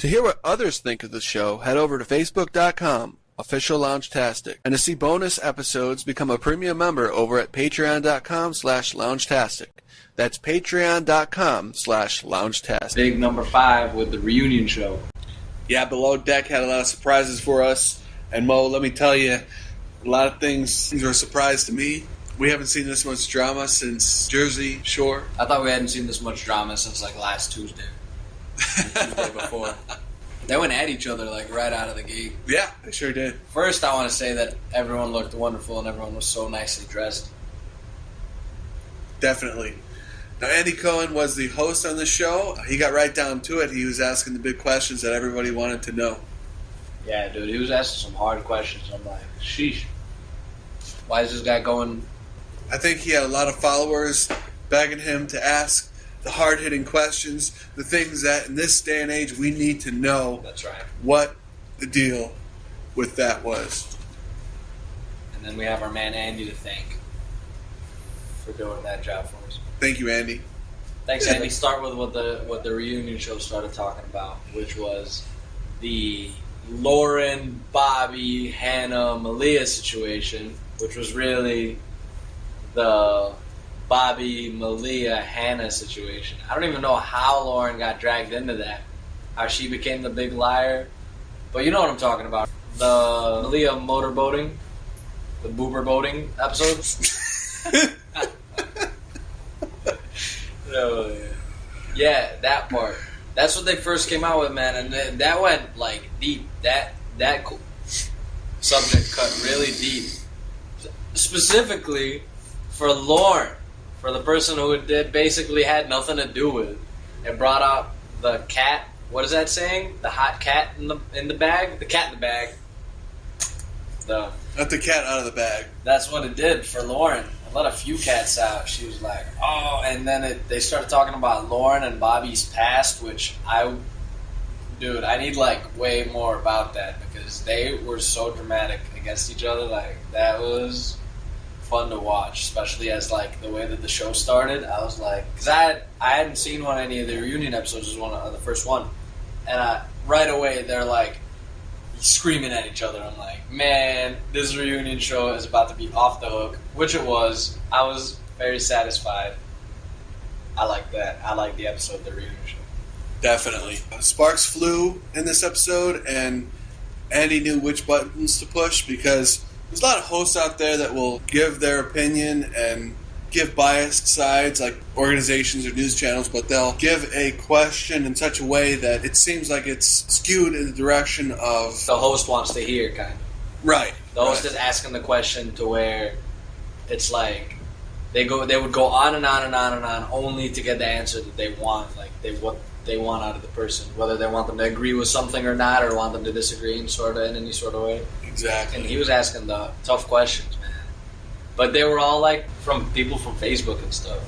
To hear what others think of the show, head over to Facebook.com, Official Loungetastic. And to see bonus episodes, become a premium member over at Patreon.com/Loungetastic. That's Patreon.com/Loungetastic. Big number 5 with the reunion show. Yeah, Below Deck had a lot of surprises for us. And Mo, let me tell you, a lot of things were a surprise to me. We haven't seen this much drama since Jersey Shore. I thought we hadn't seen this much drama since like last Tuesday. The Tuesday before. They went at each other like right out of the gate. Yeah, they sure did. First, I want to say that everyone looked wonderful and everyone was so nicely dressed. Definitely. Now, Andy Cohen was the host on the show. He got right down to it. He was asking the big questions that everybody wanted to know. Yeah, dude, he was asking some hard questions. I'm like, sheesh. Why is this guy going... I think he had a lot of followers begging him to ask the hard-hitting questions, the things that in this day and age we need to know. That's right. What the deal with that was. And then we have our man Andy to thank for doing that job for us. Thank you, Andy. Thanks, Andy. Start with what the reunion show started talking about, which was the Lauren, Bobby, Hannah, Malia situation, which was really the Bobby, Malia, Hannah situation. I don't even know how Lauren got dragged into that, how she became the big liar. But you know what I'm talking about. The Malia motorboating, the boober boating episode. Oh, yeah, that part. That's what they first came out with, man, and that went like deep. That subject cut really deep, specifically for Lauren, for the person who it basically had nothing to do with. It brought up the cat. What is that saying? The hot cat in the bag. The cat in the bag. Let the cat out of the bag. That's what it did for Lauren. It let a few cats out. She was like, oh, and then they started talking about Lauren and Bobby's past, which I need like way more about that because they were so dramatic against each other. Like that was fun to watch, especially as like the way that the show started. I was like, because I hadn't seen any of the reunion episodes. It was the first one, and right away they're like screaming at each other. I'm like, man, this reunion show is about to be off the hook, which it was. I was very satisfied. I like that. I like the episode, the reunion show. Definitely. Sparks flew in this episode, and Andy knew which buttons to push because there's a lot of hosts out there that will give their opinion and give biased sides, like organizations or news channels, but they'll give a question in such a way that it seems like it's skewed in the direction of... The host wants to hear, kind of. Right. The host is asking the question to where it's like they would go on and on and on and on only to get the answer that they want, like what they want out of the person, whether they want them to agree with something or not, or want them to disagree in any sort of way. Exactly. And he was asking the tough questions, man. But they were all like from people from Facebook and stuff.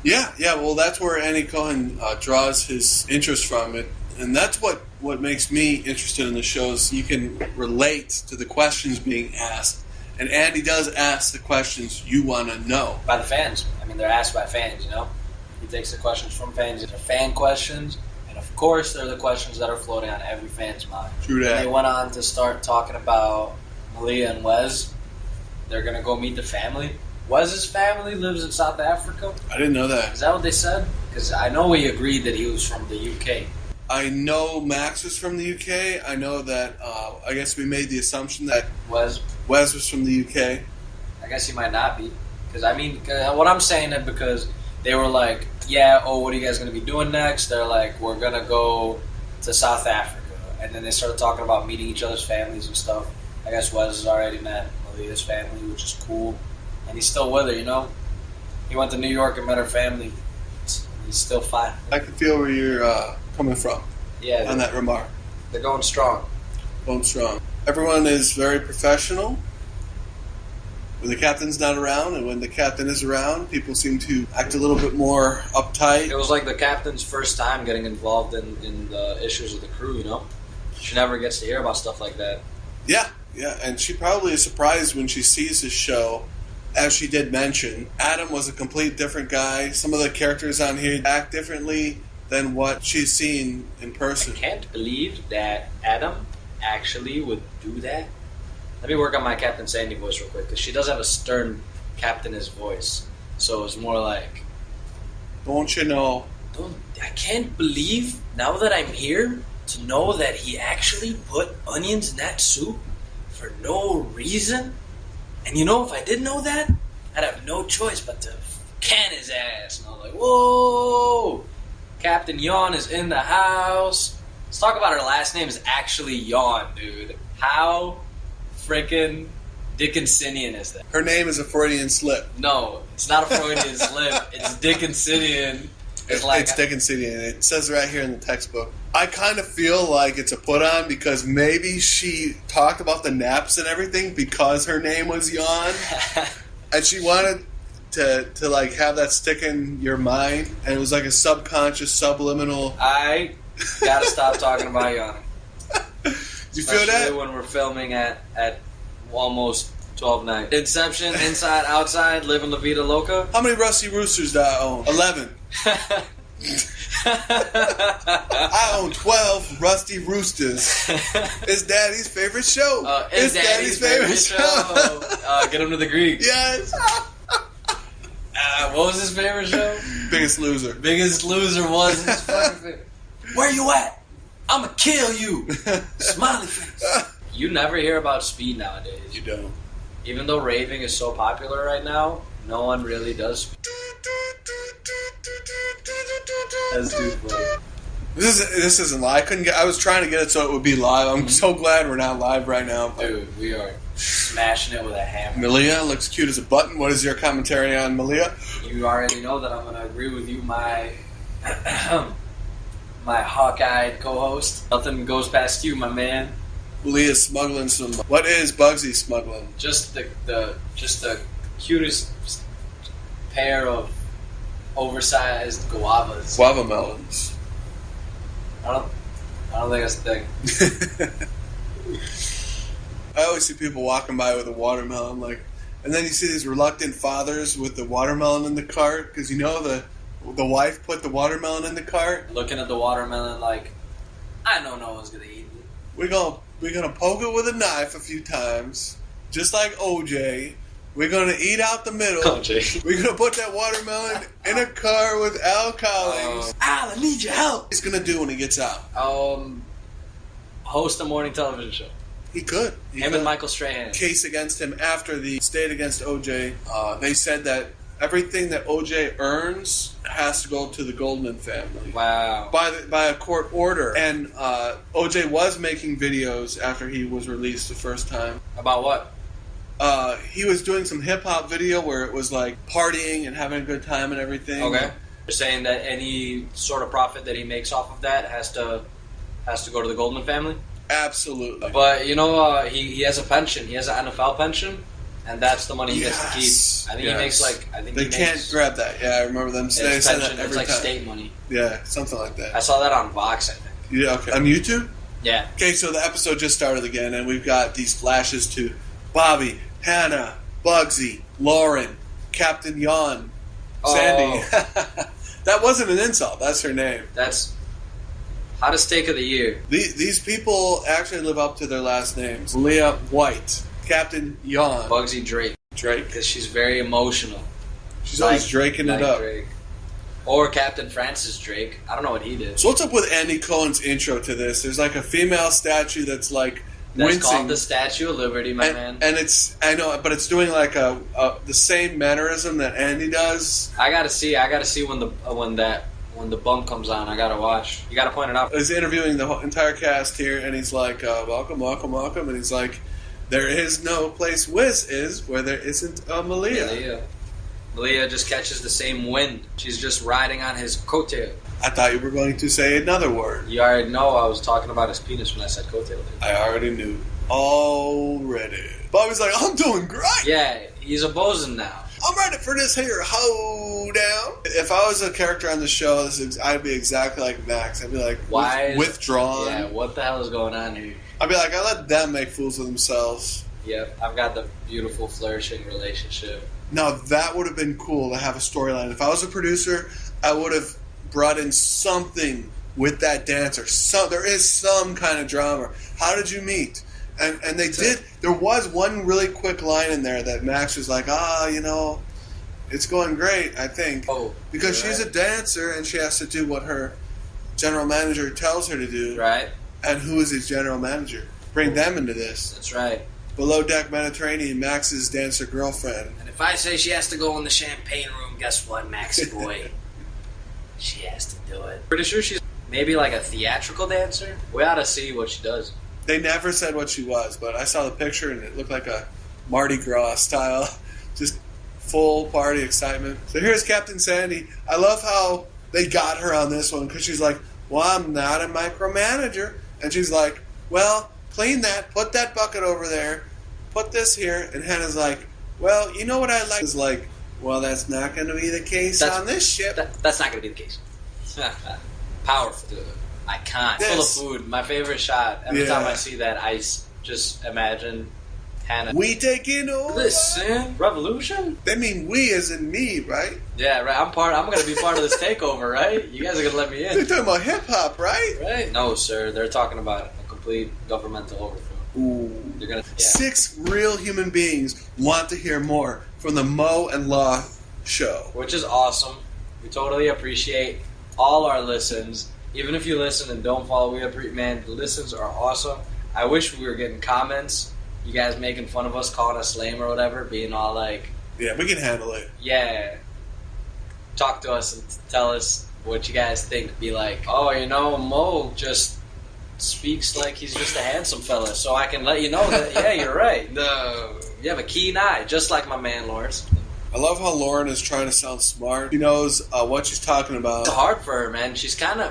Yeah. Well, that's where Andy Cohen draws his interest from it, and that's what makes me interested in the shows. You can relate to the questions being asked, and Andy does ask the questions you want to know by the fans. I mean, they're asked by fans. You know, he takes the questions from fans. They're fan questions, and of course, they're the questions that are floating on every fan's mind. True that. And they went on to start talking about Malia and Wes. They're going to go meet the family. Wes's family lives in South Africa. I didn't know that. Is that what they said? Because I know we agreed that he was from the UK. I know Max was from the UK. I know that, I guess we made the assumption that Wes was from the UK. I guess he might not be. Because, I mean, what I'm saying is because they were like, yeah, what are you guys going to be doing next? They're like, we're going to go to South Africa. And then they started talking about meeting each other's families and stuff. I guess Wes has already met Malia's family, which is cool. And he's still with her, you know? He went to New York and met her family. He's still fine. I can feel where you're coming from on that remark. They're going strong. Going strong. Everyone is very professional when the captain's not around, and when the captain is around, people seem to act a little bit more uptight. It was like the captain's first time getting involved in the issues of the crew, you know? She never gets to hear about stuff like that. Yeah, and she probably is surprised when she sees this show. As she did mention, Adam was a complete different guy. Some of the characters on here act differently than what she's seen in I person. can't believe that Adam actually would do that. Let me work on my Captain Sandy voice real quick, because she does have a stern captainess voice. So it's more like, Don't you know? I can't believe, now that I'm here, to know that he actually put onions in that soup for no reason. And you know, if I didn't know that, I'd have no choice but to can his ass. And I was like, whoa! Captain Yawn is in the house. Let's talk about her last name is actually Yawn, dude. How freaking Dickinsonian is that? Her name is a Freudian slip. No, it's not a Freudian slip. It's Dickinsonian. It's Dickinsonian. It says right here in the textbook. I kind of feel like it's a put on because maybe she talked about the naps and everything because her name was Yawn, and she wanted to like have that stick in your mind, and it was like a subconscious, subliminal. I gotta stop talking about Yawn. You feel that? Especially when we're filming at almost 12 night. Inception, inside, outside, living La Vida Loca. How many Rusty Roosters do I own? 11. I own 12 Rusty Roosters. It's Daddy's favorite show. It's Daddy's favorite show. Get him to the Greek. Yes. What was his favorite show? Biggest Loser. Biggest Loser was his fucking favorite. Where you at? I'ma kill you. Smiley face. You never hear about Speed nowadays. You don't. Even though raving is so popular right now, no one really does. That's too funny. This isn't live. I was trying to get it so it would be live. I'm so glad we're not live right now. Dude, we are smashing it with a hammer. Malia looks cute as a button. What is your commentary on Malia? You already know that I'm going to agree with you, my my hawk-eyed co-host. Nothing goes past you, my man. Malia's smuggling some. What is Bugsy smuggling? Just the cutest pair of oversized guavas. Guava melons. I don't think that's the thing. I always see people walking by with a watermelon, and then you see these reluctant fathers with the watermelon in the cart because you know the wife put the watermelon in the cart. Looking at the watermelon like, I know no one's gonna eat it. We're gonna poke it with a knife a few times, just like OJ. We're gonna eat out the middle. OJ. We're gonna put that watermelon in a car with Al Collins. Al, I need your help. He's gonna do when he gets out. Host a morning television show. He could. Him and Michael Strahan. Case against him after the state against OJ. They said that everything that OJ earns has to go to the Goldman family. Wow. By a court order. And OJ was making videos after he was released the first time. About what? He was doing some hip-hop video where it was like partying and having a good time and everything. Okay. You're saying that any sort of profit that he makes off of that has to go to the Goldman family? Absolutely. But, you know, he has a pension. He has an NFL pension, and that's the money he gets to keep. I think he makes They can't grab that. Yeah, I remember them saying that every time. It's like state money. Yeah, something like that. I saw that on Vox, I think. Yeah, okay. On YouTube? Yeah. Okay, so the episode just started again, and we've got these flashes to Bobby, Hannah, Bugsy, Lauren, Captain Yawn, Sandy. That wasn't an insult. That's her name. That's hottest take of the year. These people actually live up to their last names. Leah White, Captain Yawn, Bugsy Drake. Because she's very emotional. She's always draking it up. Drake. Or Captain Francis Drake. I don't know what he did. So what's up with Andy Cohen's intro to this? There's like a female statue that's like That's wincing. called the Statue of Liberty, my man. And it's, I know, but it's doing like the same mannerism that Andy does. I gotta see when the bump comes on. I gotta watch. You gotta point it out. He's interviewing the whole entire cast here, and he's like, "Welcome, welcome, welcome," and he's like, "There is no place Wiz is where there isn't a Malia." Malia just catches the same wind. She's just riding on his coattail. I thought you were going to say another word. You already know I was talking about his penis when I said coattail. I already knew. Already. Bobby's like, I'm doing great. Yeah, he's a bosun now. I'm ready for this here hoedown. If I was a character on the show, I'd be exactly like Max. I'd be like, withdrawn. Yeah, what the hell is going on here? I'd be like, I let them make fools of themselves. Yep, I've got the beautiful, flourishing relationship. Now, that would have been cool to have a storyline. If I was a producer, I would have brought in something with that dancer. There is some kind of drama. How did you meet? And they did. There was one really quick line in there that Max was like, it's going great, I think. Oh, because she's a dancer and she has to do what her general manager tells her to do. Right. And who is his general manager? Bring them into this. That's right. Below Deck Mediterranean, Max's dancer girlfriend. And if I say she has to go in the champagne room, guess what, Maxie boy? She has to do it. Pretty sure she's maybe like a theatrical dancer. We ought to see what she does. They never said what she was, but I saw the picture and it looked like a Mardi Gras style. Just full party excitement. So here's Captain Sandy. I love how they got her on this one because she's like, well, I'm not a micromanager. And she's like, well, clean that, put that bucket over there, put this here. And Hannah's like, well, you know what I like? Is like, well, that's not going to be the case on this ship. That's not going to be the case. Powerful, dude. Iconic. Full of food. My favorite shot. Every time I see that, I just imagine Hannah. We taking over. Listen, revolution. They mean we as in me, right? Yeah, right. I'm going to be part of this takeover, right? You guys are going to let me in. They're talking about hip hop, right? Right. No, sir. They're talking about a complete governmental overthrow. Ooh. They're gonna. Yeah. 6 real human beings want to hear more from the Mo and Law show, which is awesome. We totally appreciate all our listens. Even if you listen and don't follow, man, the listens are awesome. I wish we were getting comments. You guys making fun of us, calling us lame or whatever, being all like... Yeah, we can handle it. Yeah. Talk to us and tell us what you guys think. Be like, Mo just speaks like he's just a handsome fella, so I can let you know that, yeah, you're right. No, you have a keen eye, just like my man, Lawrence. I love how Lauren is trying to sound smart. She knows what she's talking about. It's hard for her, man. She's kind of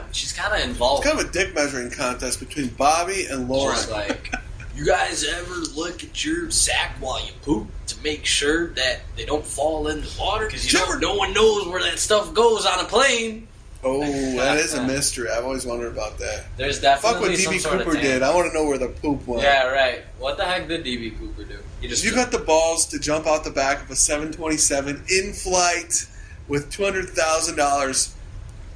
involved. It's kind of a dick measuring contest between Bobby and Lauren. Just like, you guys ever look at your sack while you poop to make sure that they don't fall in the water? Because no one knows where that stuff goes on a plane. Oh, that is a mystery. I've always wondered about that. There's definitely fuck what DB Cooper did. I want to know where the poop went. Yeah, right. What the heck did DB Cooper do? You got the balls to jump out the back of a 727 in flight with $200,000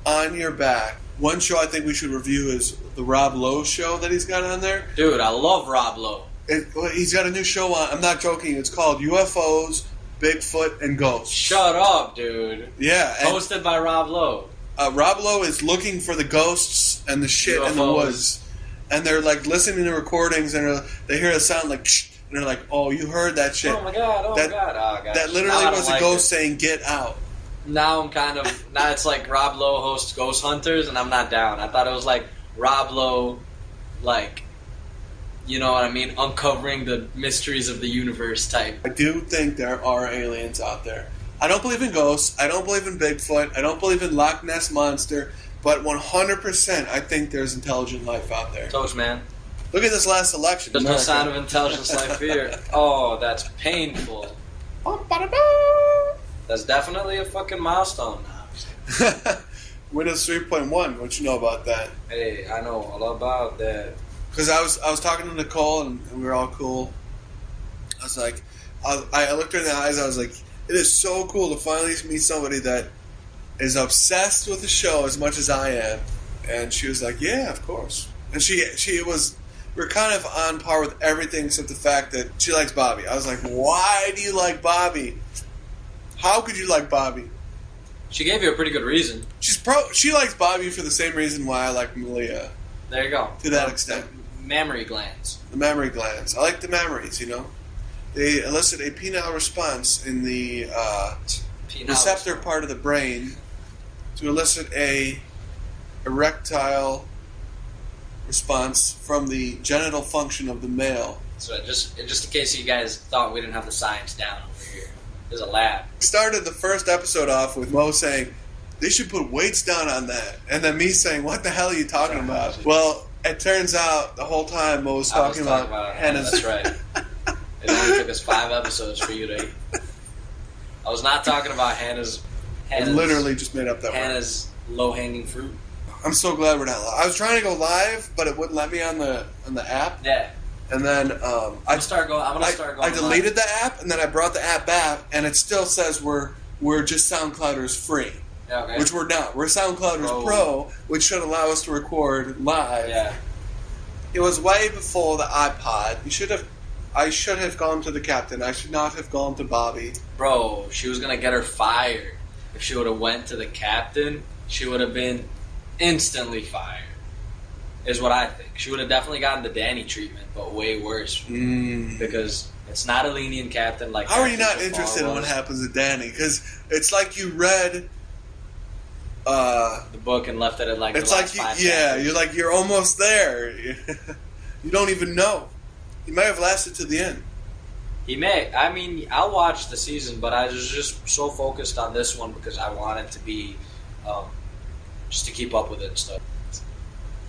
on your back. One show I think we should review is the Rob Lowe show that he's got on there. Dude, I love Rob Lowe. He's got a new show on. I'm not joking. It's called UFOs, Bigfoot, and Ghosts. Shut up, dude. Yeah. Hosted by Rob Lowe. Rob Lowe is looking for the ghosts and the shit UFOs. In the woods. And they're like listening to recordings and they hear a sound like shh. And they're like, oh, you heard that shit. Oh, my God. Oh, God. That literally was a ghost saying, get out. Now it's like Rob Lowe hosts Ghost Hunters, and I'm not down. I thought it was like Rob Lowe, like, you know what I mean, uncovering the mysteries of the universe type. I do think there are aliens out there. I don't believe in ghosts. I don't believe in Bigfoot. I don't believe in Loch Ness Monster. But 100% I think there's intelligent life out there. Toast, man. Look at this last election. There's no sign of intelligence like fear. Oh, that's painful. That's definitely a fucking milestone now. Windows 3.1. What you know about that? Hey, I know all about that. Because I was talking to Nicole and we were all cool. I was like, I looked her in the eyes. I was like, it is so cool to finally meet somebody that is obsessed with the show as much as I am. And she was like, yeah, of course. And she was. We're kind of on par with everything except the fact that she likes Bobby. I was like, why do you like Bobby? How could you like Bobby? She gave you a pretty good reason. She likes Bobby for the same reason why I like Malia. There you go. To that extent. The mammary glands. The mammary glands. I like the mammaries, you know. They elicit a penile response in the receptor part of the brain to elicit a erectile response from the genital function of the male. So just in case you guys thought we didn't have the science down over here, there's a lab. Started the first episode off with Mo saying, they should put weights down on that. And then me saying, what the hell are you talking about? Well, it turns out the whole time Mo was talking about Hannah's... That's right. It only took us 5 episodes for you to... I was not talking about Hannah's I literally just made up that word. Hannah's low-hanging fruit. I'm so glad we're not live. I was trying to go live, but it wouldn't let me on the app. Yeah. And then I'm gonna start going. I deleted the app, and then I brought the app back, and it still says we're just SoundClouders free. Yeah, okay. Which we're not. We're SoundClouders Pro, which should allow us to record live. Yeah. It was way before the iPod. I should have gone to the captain. I should not have gone to Bobby. Bro, she was gonna get her fired. If she would have went to the captain, she would have been instantly fired. Is what I think. She would have definitely gotten the Danny treatment, but way worse. Because it's not a lenient captain like. How are you not interested in what happens to Danny? Because it's like you read the book and left it at like. It's the like last 5 chapters. you're almost there. You don't even know. He may have lasted to the end. He may. I mean, I'll watch the season, but I was just so focused on this one because I wanted to be, just to keep up with it and stuff.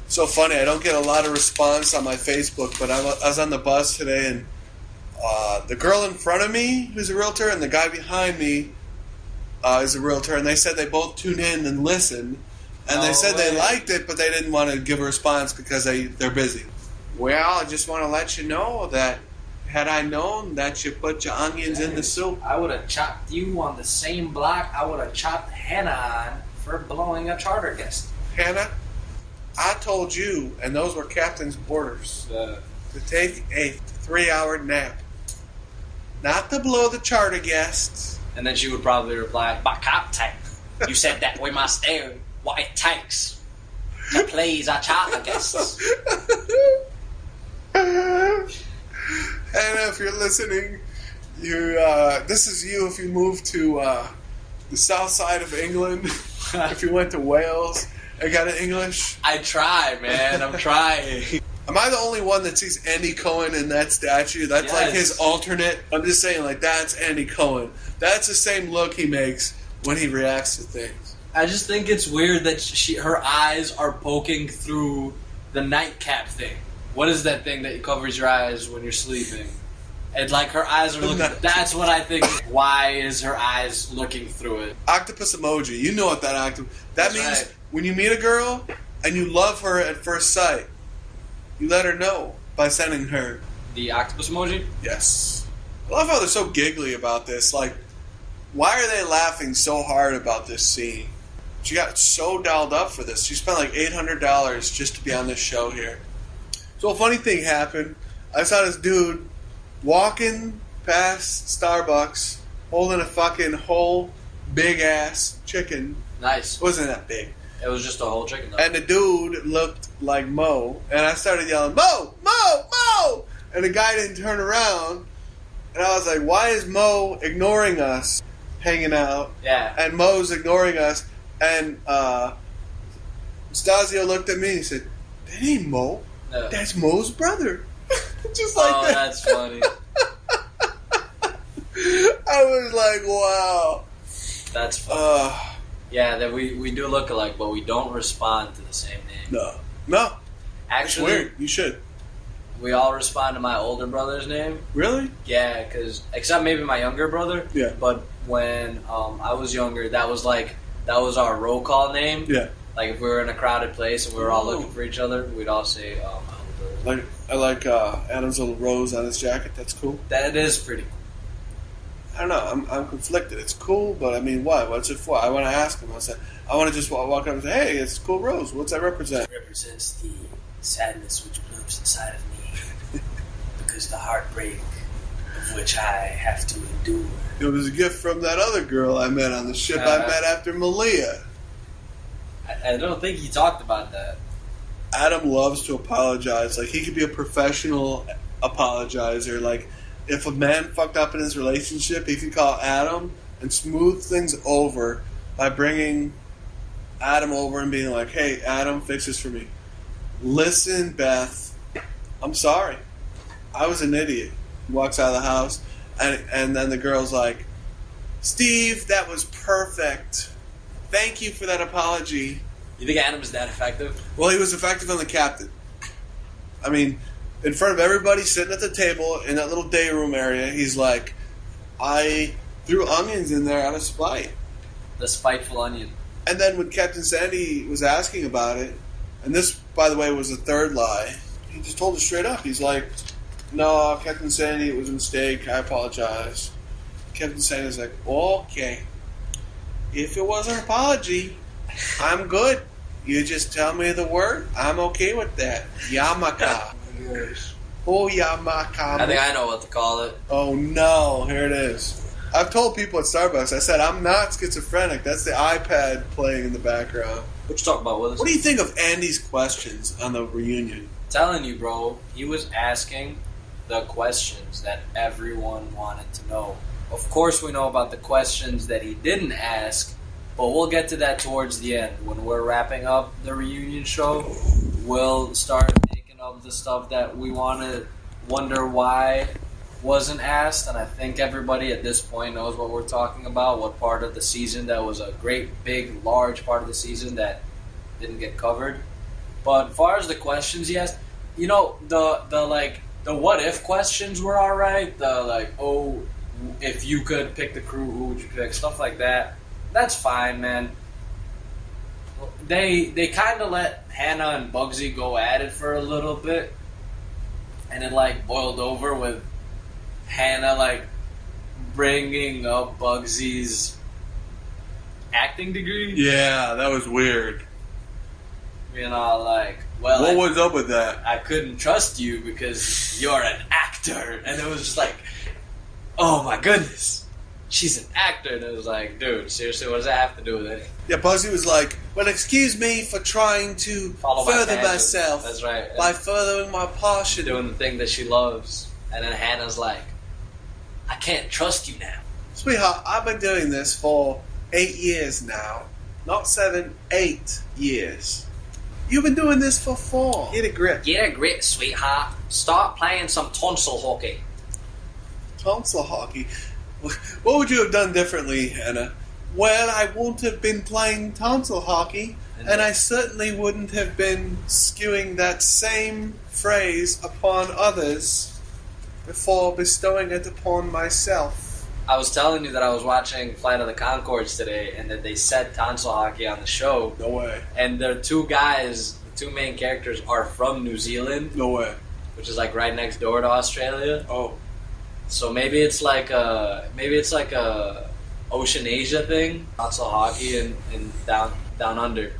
So funny. I don't get a lot of response on my Facebook, but I was on the bus today, and the girl in front of me, who's a realtor, and the guy behind me is a realtor, and they said they both tune in and listen, and they said they liked it, but they didn't want to give a response because they're busy. Well, I just want to let you know that had I known that you put your onions in the soup, I would have chopped you on the same block I would have chopped Hannah on for blowing a charter guest. Hannah, I told you, and those were captain's orders, to take a 3-hour nap. Not to blow the charter guests. And then she would probably reply, "But captain, you said that we must do what it takes to please our charter guests." And if you're listening, this is you if you move to the south side of England, if you went to Wales and got an English. I try, man. I'm trying. Am I the only one that sees Andy Cohen in that statue? That's like his alternate. I'm just saying, like, that's Andy Cohen. That's the same look he makes when he reacts to things. I just think it's weird that her eyes are poking through the nightcap thing. What is that thing that covers your eyes when you're sleeping? And like her eyes are looking. That's what I think. Why is her eyes looking through it? Octopus emoji. You know what that octopus. That means when you meet a girl and you love her at first sight, you let her know by sending her the octopus emoji. Yes. I love how they're so giggly about this. Like, why are they laughing so hard about this scene? She got so dialed up for this. She spent like $800 just to be on this show here. So a funny thing happened. I saw this dude walking past Starbucks holding a fucking whole big ass chicken. Nice. It wasn't that big. It was just a whole chicken though. And the dude looked like Mo. And I started yelling, Mo! Mo! Mo! And the guy didn't turn around. And I was like, why is Mo ignoring us hanging out? Yeah. And Mo's ignoring us. And Stasio looked at me and said, that ain't Mo. No. That's Mo's brother. Just like that. That's funny. I was like, wow. That's funny. Yeah, that we do look alike, but we don't respond to the same name. No. Actually, it's weird. You should. We all respond to my older brother's name. Really? Yeah, because except maybe my younger brother. Yeah. But when I was younger, that was our roll call name. Yeah. Like if we were in a crowded place and we were all looking for each other, we'd all say, my older brother. I like Adam's little rose on his jacket. That's cool. That is pretty cool. I don't know. I'm conflicted. It's cool, but I mean, what? What's it for? I want to ask him. I want to just walk up and say, hey, it's a cool rose. What's that represent? It represents the sadness which blooms inside of me because the heartbreak of which I have to endure. It was a gift from that other girl I met on the ship I met after Malia. I don't think he talked about that. Adam loves to apologize. Like, he could be a professional apologizer. Like, if a man fucked up in his relationship, he could call Adam and smooth things over by bringing Adam over and being like, hey, Adam, fix this for me. Listen, Beth, I'm sorry. I was an idiot. He walks out of the house, and then the girl's like, Steve, that was perfect. Thank you for that apology. You think Adam's that effective? Well, he was effective on the captain. I mean, in front of everybody sitting at the table in that little day room area, he's like, I threw onions in there out of spite. The spiteful onion. And then when Captain Sandy was asking about it, and this, by the way, was the third lie, he just told it straight up. He's like, no, Captain Sandy, it was a mistake. I apologize. Captain Sandy's like, okay. if it was an apology, I'm good. You just tell me the word. I'm okay with that. Yamaka. Oh, Yamaka. I think I know what to call it. Oh, no. Here it is. I've told people at Starbucks, I said, I'm not schizophrenic. That's the iPad playing in the background. What you talking about with us? What do you think of Andy's questions on the reunion? Telling you, bro, he was asking the questions that everyone wanted to know. Of course, we know about the questions that he didn't ask, but we'll get to that towards the end. When we're wrapping up the reunion show, we'll start taking up the stuff that we want to wonder why wasn't asked, and I think everybody at this point knows what we're talking about, what part of the season that was a great, big, large part of the season that didn't get covered. But as far as the questions he asked, you know, the what if questions were alright. The like, oh, if you could pick the crew, who would you pick? Stuff like that. That's fine, man. They kind of let Hannah and Bugsy go at it for a little bit, and it like boiled over with Hannah like bringing up Bugsy's acting degree. Yeah, that was weird. You know, like, well, what was up with that? I couldn't trust you because you're an actor, and it was just like, oh my goodness, she's an actor, and it was like, dude, seriously, what does that have to do with it? Yeah, Bugsy was like, well, excuse me for trying to further myself. That's right. By furthering my passion. Doing the thing that she loves. And then Hannah's like, I can't trust you now. Sweetheart, I've been doing this for 8 years now. Not 7, 8 years. You've been doing this for 4. Get a grip. Get a grip, sweetheart. Start playing some tonsil hockey. Tonsil hockey? What would you have done differently, Hannah? Well, I wouldn't have been playing tonsil hockey, and I certainly wouldn't have been skewing that same phrase upon others before bestowing it upon myself. I was telling you that I was watching Flight of the Conchords today, and that they said tonsil hockey on the show. No way. And the two guys, the two main characters, are from New Zealand. No way. Which is like right next door to Australia. Oh. So maybe it's like a Ocean Asia thing. Tonsil hockey and down under.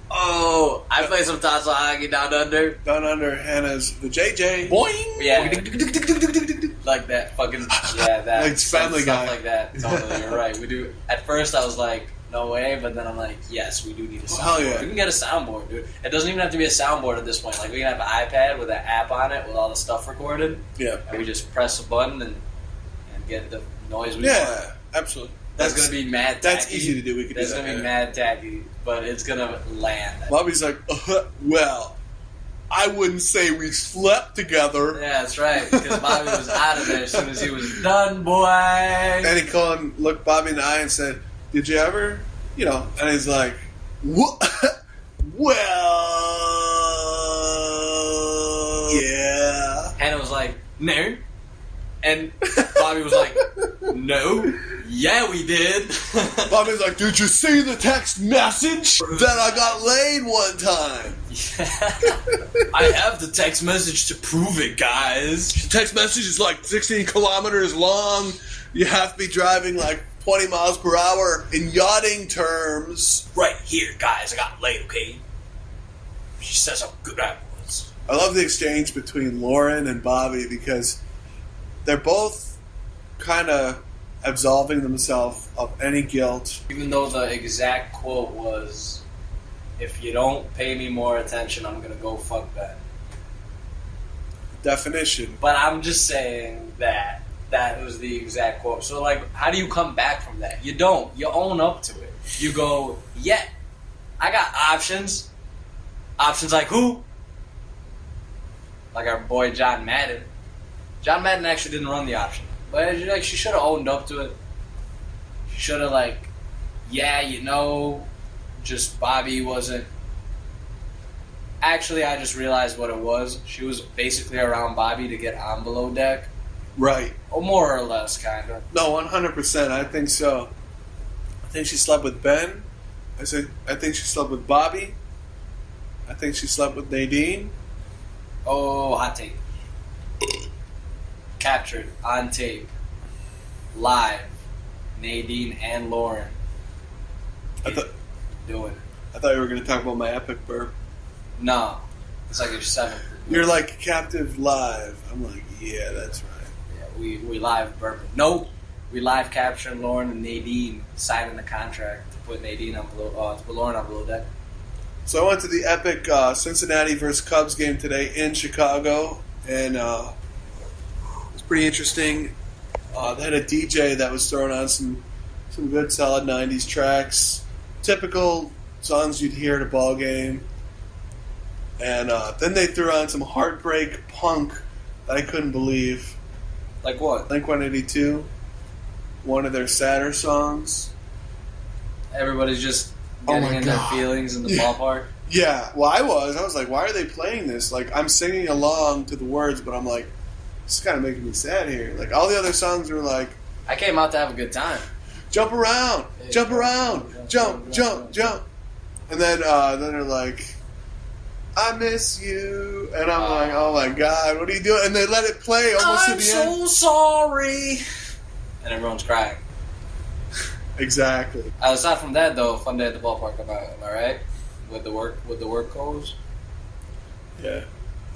Oh, I play some tonsil hockey down under. Down under, Hannah's the JJ. Boing! Yeah. Like that fucking, yeah, that. Like Family Guy. Stuff like that. Totally, you're right. We do. At first I was like, no way, but then I'm like, yes, we do need a soundboard. Hell yeah. We can get a soundboard, dude. It doesn't even have to be a soundboard at this point. Like, we can have an iPad with an app on it with all the stuff recorded. Yeah. And we just press a button and get the noise we want. Yeah, absolutely. That's going to be mad tacky. That's easy to do. We could do that. That's going to be mad tacky, but it's going to land. Bobby's like, well, I wouldn't say we slept together. Yeah, that's right, because Bobby was out of there as soon as he was done, boy. And he called and looked Bobby in the eye and said, did you ever, you know, and he's like, what? Well, yeah. Hannah was like, no. And Bobby was like, no. Yeah, we did. Bobby's like, did you see the text message that I got laid one time? Yeah. I have the text message to prove it, guys. The text message is like 16 kilometers long. You have to be driving like 20 miles per hour in yachting terms. Right here, guys. I got laid, okay? She says how good I was. I love the exchange between Lauren and Bobby because they're both kind of absolving themselves of any guilt. Even though the exact quote was, if you don't pay me more attention, I'm going to go fuck Ben. Definition. But I'm just saying that was the exact quote. So, like, how do you come back from that? You don't. You own up to it. You go, yeah, I got options. Options like who? Like our boy John Madden. John Madden actually didn't run the option. But like, she should have owned up to it. She should have, like, yeah, you know, just Bobby wasn't. Actually, I just realized what it was. She was basically around Bobby to get on below deck. Right. Or more or less, kind of. No, 100%. I think so. I think she slept with Ben. I think she slept with Bobby. I think she slept with Nadine. Oh, hot tape. Captured on tape. Live. Nadine and Lauren doing it. I thought you were going to talk about my epic burp. No, it's like your 7th. You're like captive live. I'm like, yeah, that's right. Yeah, we live burping. No, we live capturing Lauren and Nadine signing the contract to put Nadine on below, to put Lauren on below deck. So I went to the epic Cincinnati versus Cubs game today in Chicago, and it was pretty interesting. They had a DJ that was throwing on some good solid 90s tracks, typical songs you'd hear at a ball game. And then they threw on some heartbreak punk that I couldn't believe. Like what? Blink-182, one of their sadder songs. Everybody's just getting in their feelings in the ballpark. Yeah, well, I was like, why are they playing this? Like, I'm singing along to the words, but I'm like, this is kind of making me sad here. Like, all the other songs were like, I came out to have a good time. Jump around, jump around, jump, jump, jump. And then they're like, I miss you. And I'm like, oh my God, what are you doing? And they let it play almost to the end. I'm so sorry. And everyone's crying. Exactly. Aside from that, though, fun day at the ballpark. Am I right? With the work goes. Yeah.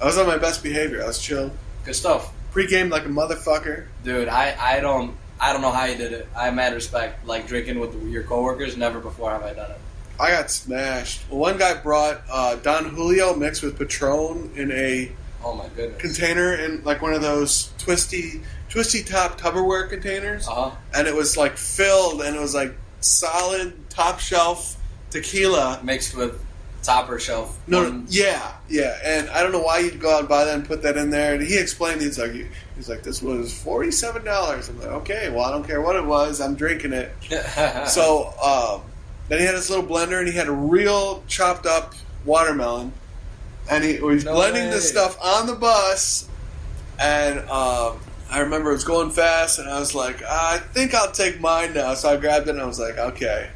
I was on my best behavior. I was chill. Good stuff. Pre-game like a motherfucker. Dude, I don't know how you did it. I have mad respect. Like drinking with your coworkers, never before have I done it. I got smashed. Well, one guy brought Don Julio mixed with Patron in a container in like one of those twisty top Tupperware containers. And it was like filled, and it was like solid top shelf tequila mixed with topper shelf. Yeah. And I don't know why you'd go out and buy that and put that in there. And he explained, he's like, this was $47. I'm like, okay, well, I don't care what it was. I'm drinking it. So then he had this little blender, and he had a real chopped up watermelon, and he was blending this stuff on the bus. And I remember it was going fast, and I was like, I think I'll take mine now. So I grabbed it, and I was like, okay,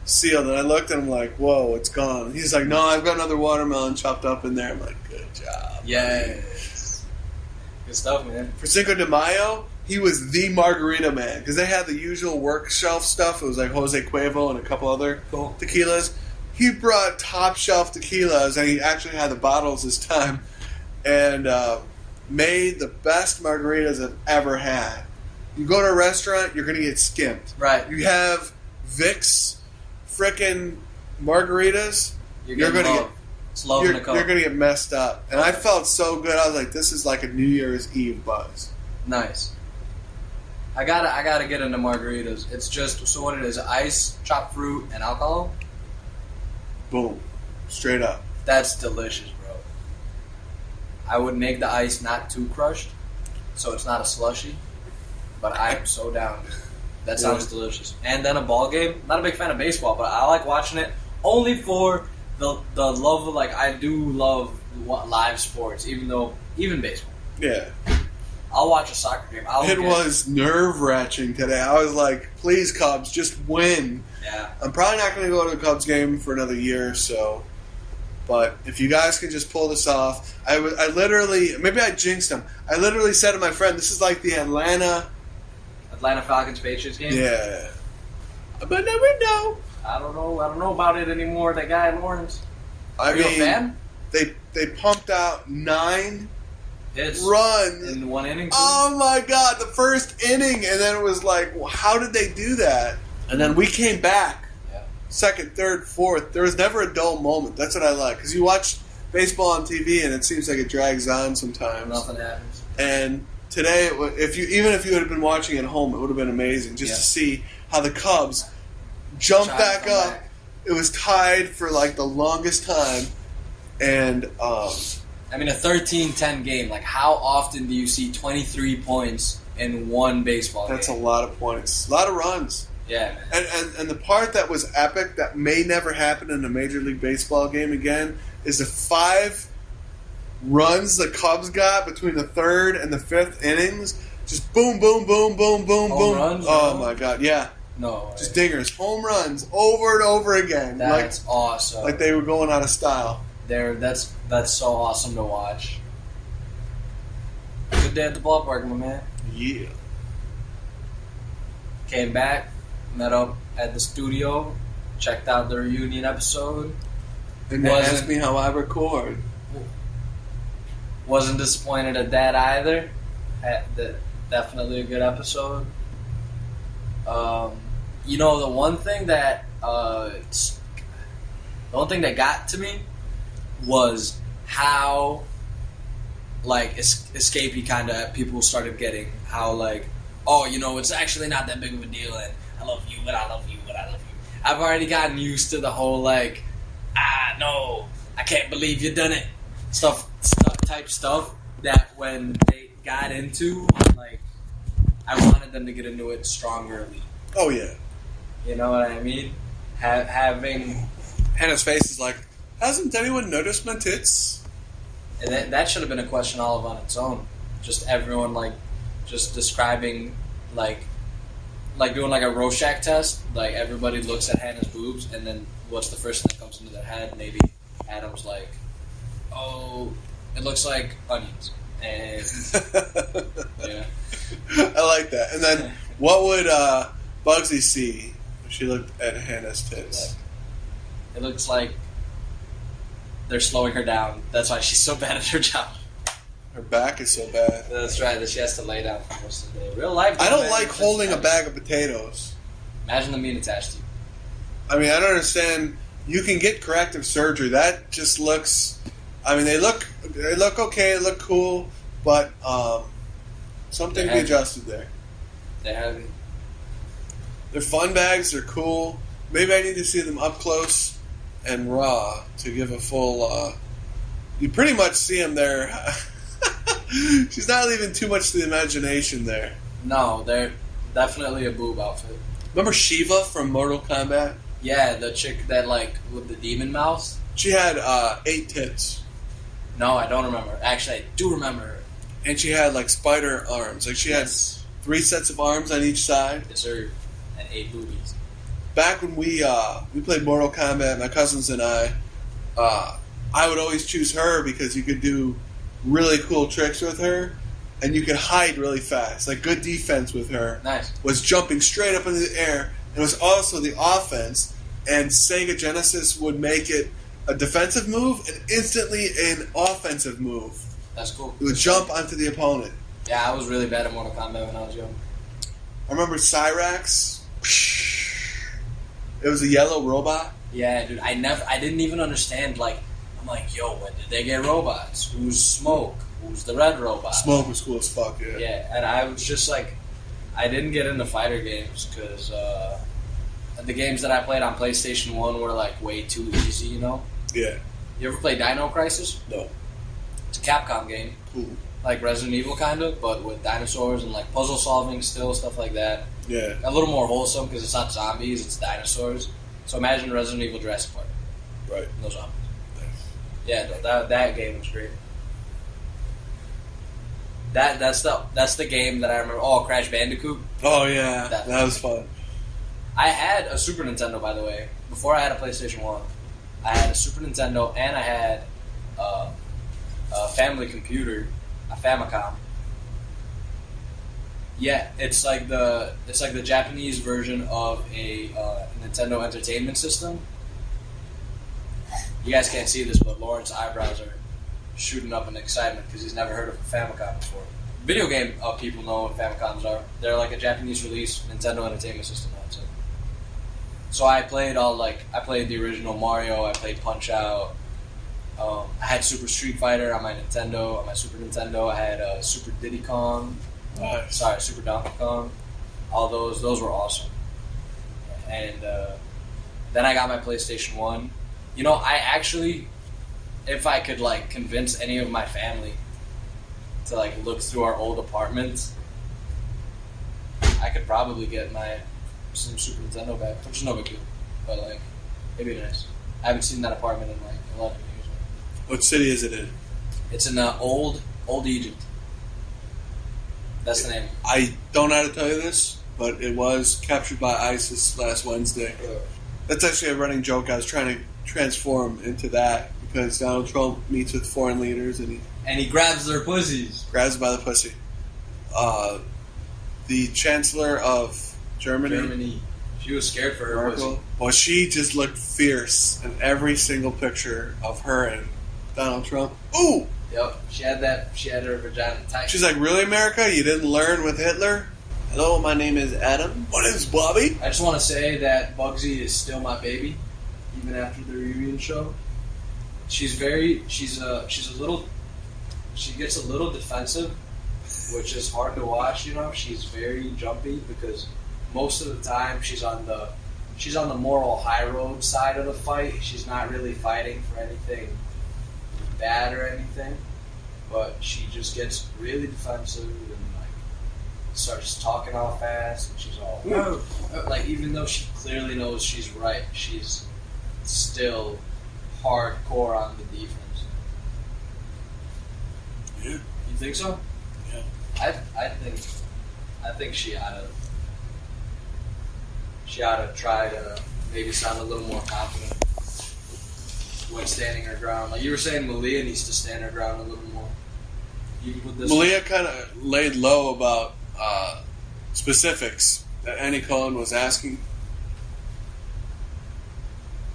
sealed. And I looked, and I'm like, whoa, it's gone. He's like, no, I've got another watermelon chopped up in there. I'm like, good job. Yes. Good stuff, man. For Cinco de Mayo, he was the margarita man, because they had the usual work shelf stuff. It was like Jose Cuervo and a couple other tequilas. He brought top shelf tequilas, and he actually had the bottles this time, and made the best margaritas I've ever had. You go to a restaurant, you're going to get skimped. Right. You have Vicks frickin' margaritas, you're going to get messed up. And I felt so good. I was like, this is like a New Year's Eve buzz. Nice. I gotta get into margaritas. It's just, so what it is, ice, chopped fruit, and alcohol? Boom. Straight up. That's delicious, bro. I would make the ice not too crushed, so it's not a slushy, but I am so down. That sounds delicious. And then a ball game. Not a big fan of baseball, but I like watching it only for the love of, like, I do love live sports, even baseball. Yeah. I'll watch a soccer game. It was nerve-wracking today. I was like, please, Cubs, just win. Yeah. I'm probably not going to go to the Cubs game for another year or so. But if you guys can just pull this off. I literally, maybe I jinxed them. I literally said to my friend, this is like the Atlanta Falcons Patriots game? Yeah. But never know. I don't know about it anymore, that guy in Lawrence. Are you a fan? They pumped out 9 runs in one inning. Too? Oh my God, the first inning, and then it was like, well, how did they do that? And then we came back, second, third, fourth. There was never a dull moment. That's what I like, because you watch baseball on TV, and it seems like it drags on sometimes. Nothing happens. And today, if you had been watching at home, it would have been amazing just to see how the Cubs jumped back up. It was tied for like the longest time, and I mean, a 13-10 game. Like, how often do you see 23 points in one baseball game? That's a lot of points. A lot of runs. Yeah, man. And the part that was epic that may never happen in a Major League Baseball game again is the 5 runs the Cubs got between the 3rd and the 5th innings. Just boom, boom, boom, boom, boom, boom. Runs, oh, my God, yeah. No way. Just dingers. Home runs over and over again. That's awesome. Like they were going out of style. That's so awesome to watch. Good day at the ballpark, my man. Yeah. Came back, met up at the studio checked out the reunion episode. And ask me how I record. Wasn't disappointed at that either. Definitely a good episode. You know, the one thing that got to me was how like escapey kind of people started getting. How like, oh, you know, it's actually not that big of a deal, and I love you, but I love you, but I love you. I've already gotten used to the whole like, no, I can't believe you done it, type stuff. That when they got into, like, I wanted them to get into it strongerly. Oh yeah, you know what I mean. Having Hannah's face is like, hasn't anyone noticed my tits? And that should have been a question all of on its own. Just everyone like, just describing like doing like a Rorschach test. Like everybody looks at Hannah's boobs, and then what's the first thing that comes into their head? Maybe Adam's like, oh, it looks like onions. And yeah, I like that. And then what would Bugsy see if she looked at Hannah's tits? It looks like they're slowing her down. That's why she's so bad at her job. Her back is so bad. That's right, that she has to lay down for most of the day. Real life. I don't like holding a bag of potatoes. Imagine them being attached to you. I mean, I don't understand. You can get corrective surgery. That just looks. I mean, they look okay. They look cool, but something to be adjusted there. They have. They're fun bags. They're cool. Maybe I need to see them up close and raw to give a full. You pretty much see them there. She's not leaving too much to the imagination there. No, they're definitely a boob outfit. Remember Shiva from Mortal Kombat? Yeah, the chick that like with the demon mouth. She had 8 tits. No, I don't remember. Actually, I do remember her. And she had like spider arms. Like she had 3 sets of arms on each side. Yes, sir. And 8 boobies. Back when we played Mortal Kombat, my cousins and I would always choose her because you could do really cool tricks with her, and you could hide really fast. Like good defense with her was jumping straight up into the air, and it was also the offense. And Sega Genesis would make it a defensive move and instantly an offensive move. That's cool. It would jump onto the opponent. Yeah, I was really bad at Mortal Kombat when I was young. I remember Cyrax. It was a yellow robot. Yeah, dude. I didn't even understand. Like, I'm like, yo, when did they get robots? Who's Smoke? Who's the red robot? Smoke was cool as fuck. Yeah. Yeah, and I was just like, I didn't get into fighter games because the games that I played on PlayStation 1 were like way too easy. You know. Yeah. You ever play Dino Crisis? No. It's a Capcom game. Cool. Like Resident Evil kind of, but with dinosaurs and like puzzle solving still, stuff like that. Yeah. A little more wholesome because it's not zombies, it's dinosaurs. So imagine Resident Evil Jurassic Park. Right. No zombies. Yeah, that game was great. That's the game that I remember. Oh, Crash Bandicoot. Oh yeah, that was fun. I had a Super Nintendo, by the way. Before I had a PlayStation 1, I had a Super Nintendo and I had a family computer, a Famicom. Yeah, it's like the Japanese version of a Nintendo Entertainment System. You guys can't see this, but Lauren's eyebrows are shooting up in excitement because he's never heard of a Famicom before. Video game people know what Famicoms are. They're like a Japanese release Nintendo Entertainment System. That's it. So I played the original Mario. I played Punch Out. I had Super Street Fighter on my Nintendo, on my Super Nintendo. I had Super Diddy Kong. Nice. Sorry, Super Donkey Kong. All those were awesome. And then I got my PlayStation 1. You know, I actually, if I could like convince any of my family to like look through our old apartments, I could probably get some Super Nintendo back, which is no big deal. But like, it'd be nice. I haven't seen that apartment in like 11 years. What city is it in? It's in old Egypt. That's the name. I don't know how to tell you this, but it was captured by ISIS last Wednesday. That's actually a running joke. I was trying to transform into that because Donald Trump meets with foreign leaders and he grabs their pussies. Grabs by the pussy. The Chancellor of Germany. She was scared for her Merkel. Well, she just looked fierce in every single picture of her and Donald Trump. Ooh! Yep. She had her vagina tight. She's like, really, America? You didn't learn with Hitler? Hello, my name is Adam. My name is Bobby. I just want to say that Bugsy is still my baby, even after the reunion show. She gets a little defensive, which is hard to watch, you know. She's very jumpy because most of the time she's on the moral high road side of the fight. She's not really fighting for anything bad or anything, but she just gets really defensive and like starts talking all fast, and she's all like, even though she clearly knows she's right, she's still hardcore on the defense. Yeah. You think so? Yeah. I think she ought to try to maybe sound a little more confident when standing her ground. Like you were saying, Malia needs to stand her ground a little more. You can put this. Malia kind of laid low about specifics that Annie Cohen was asking.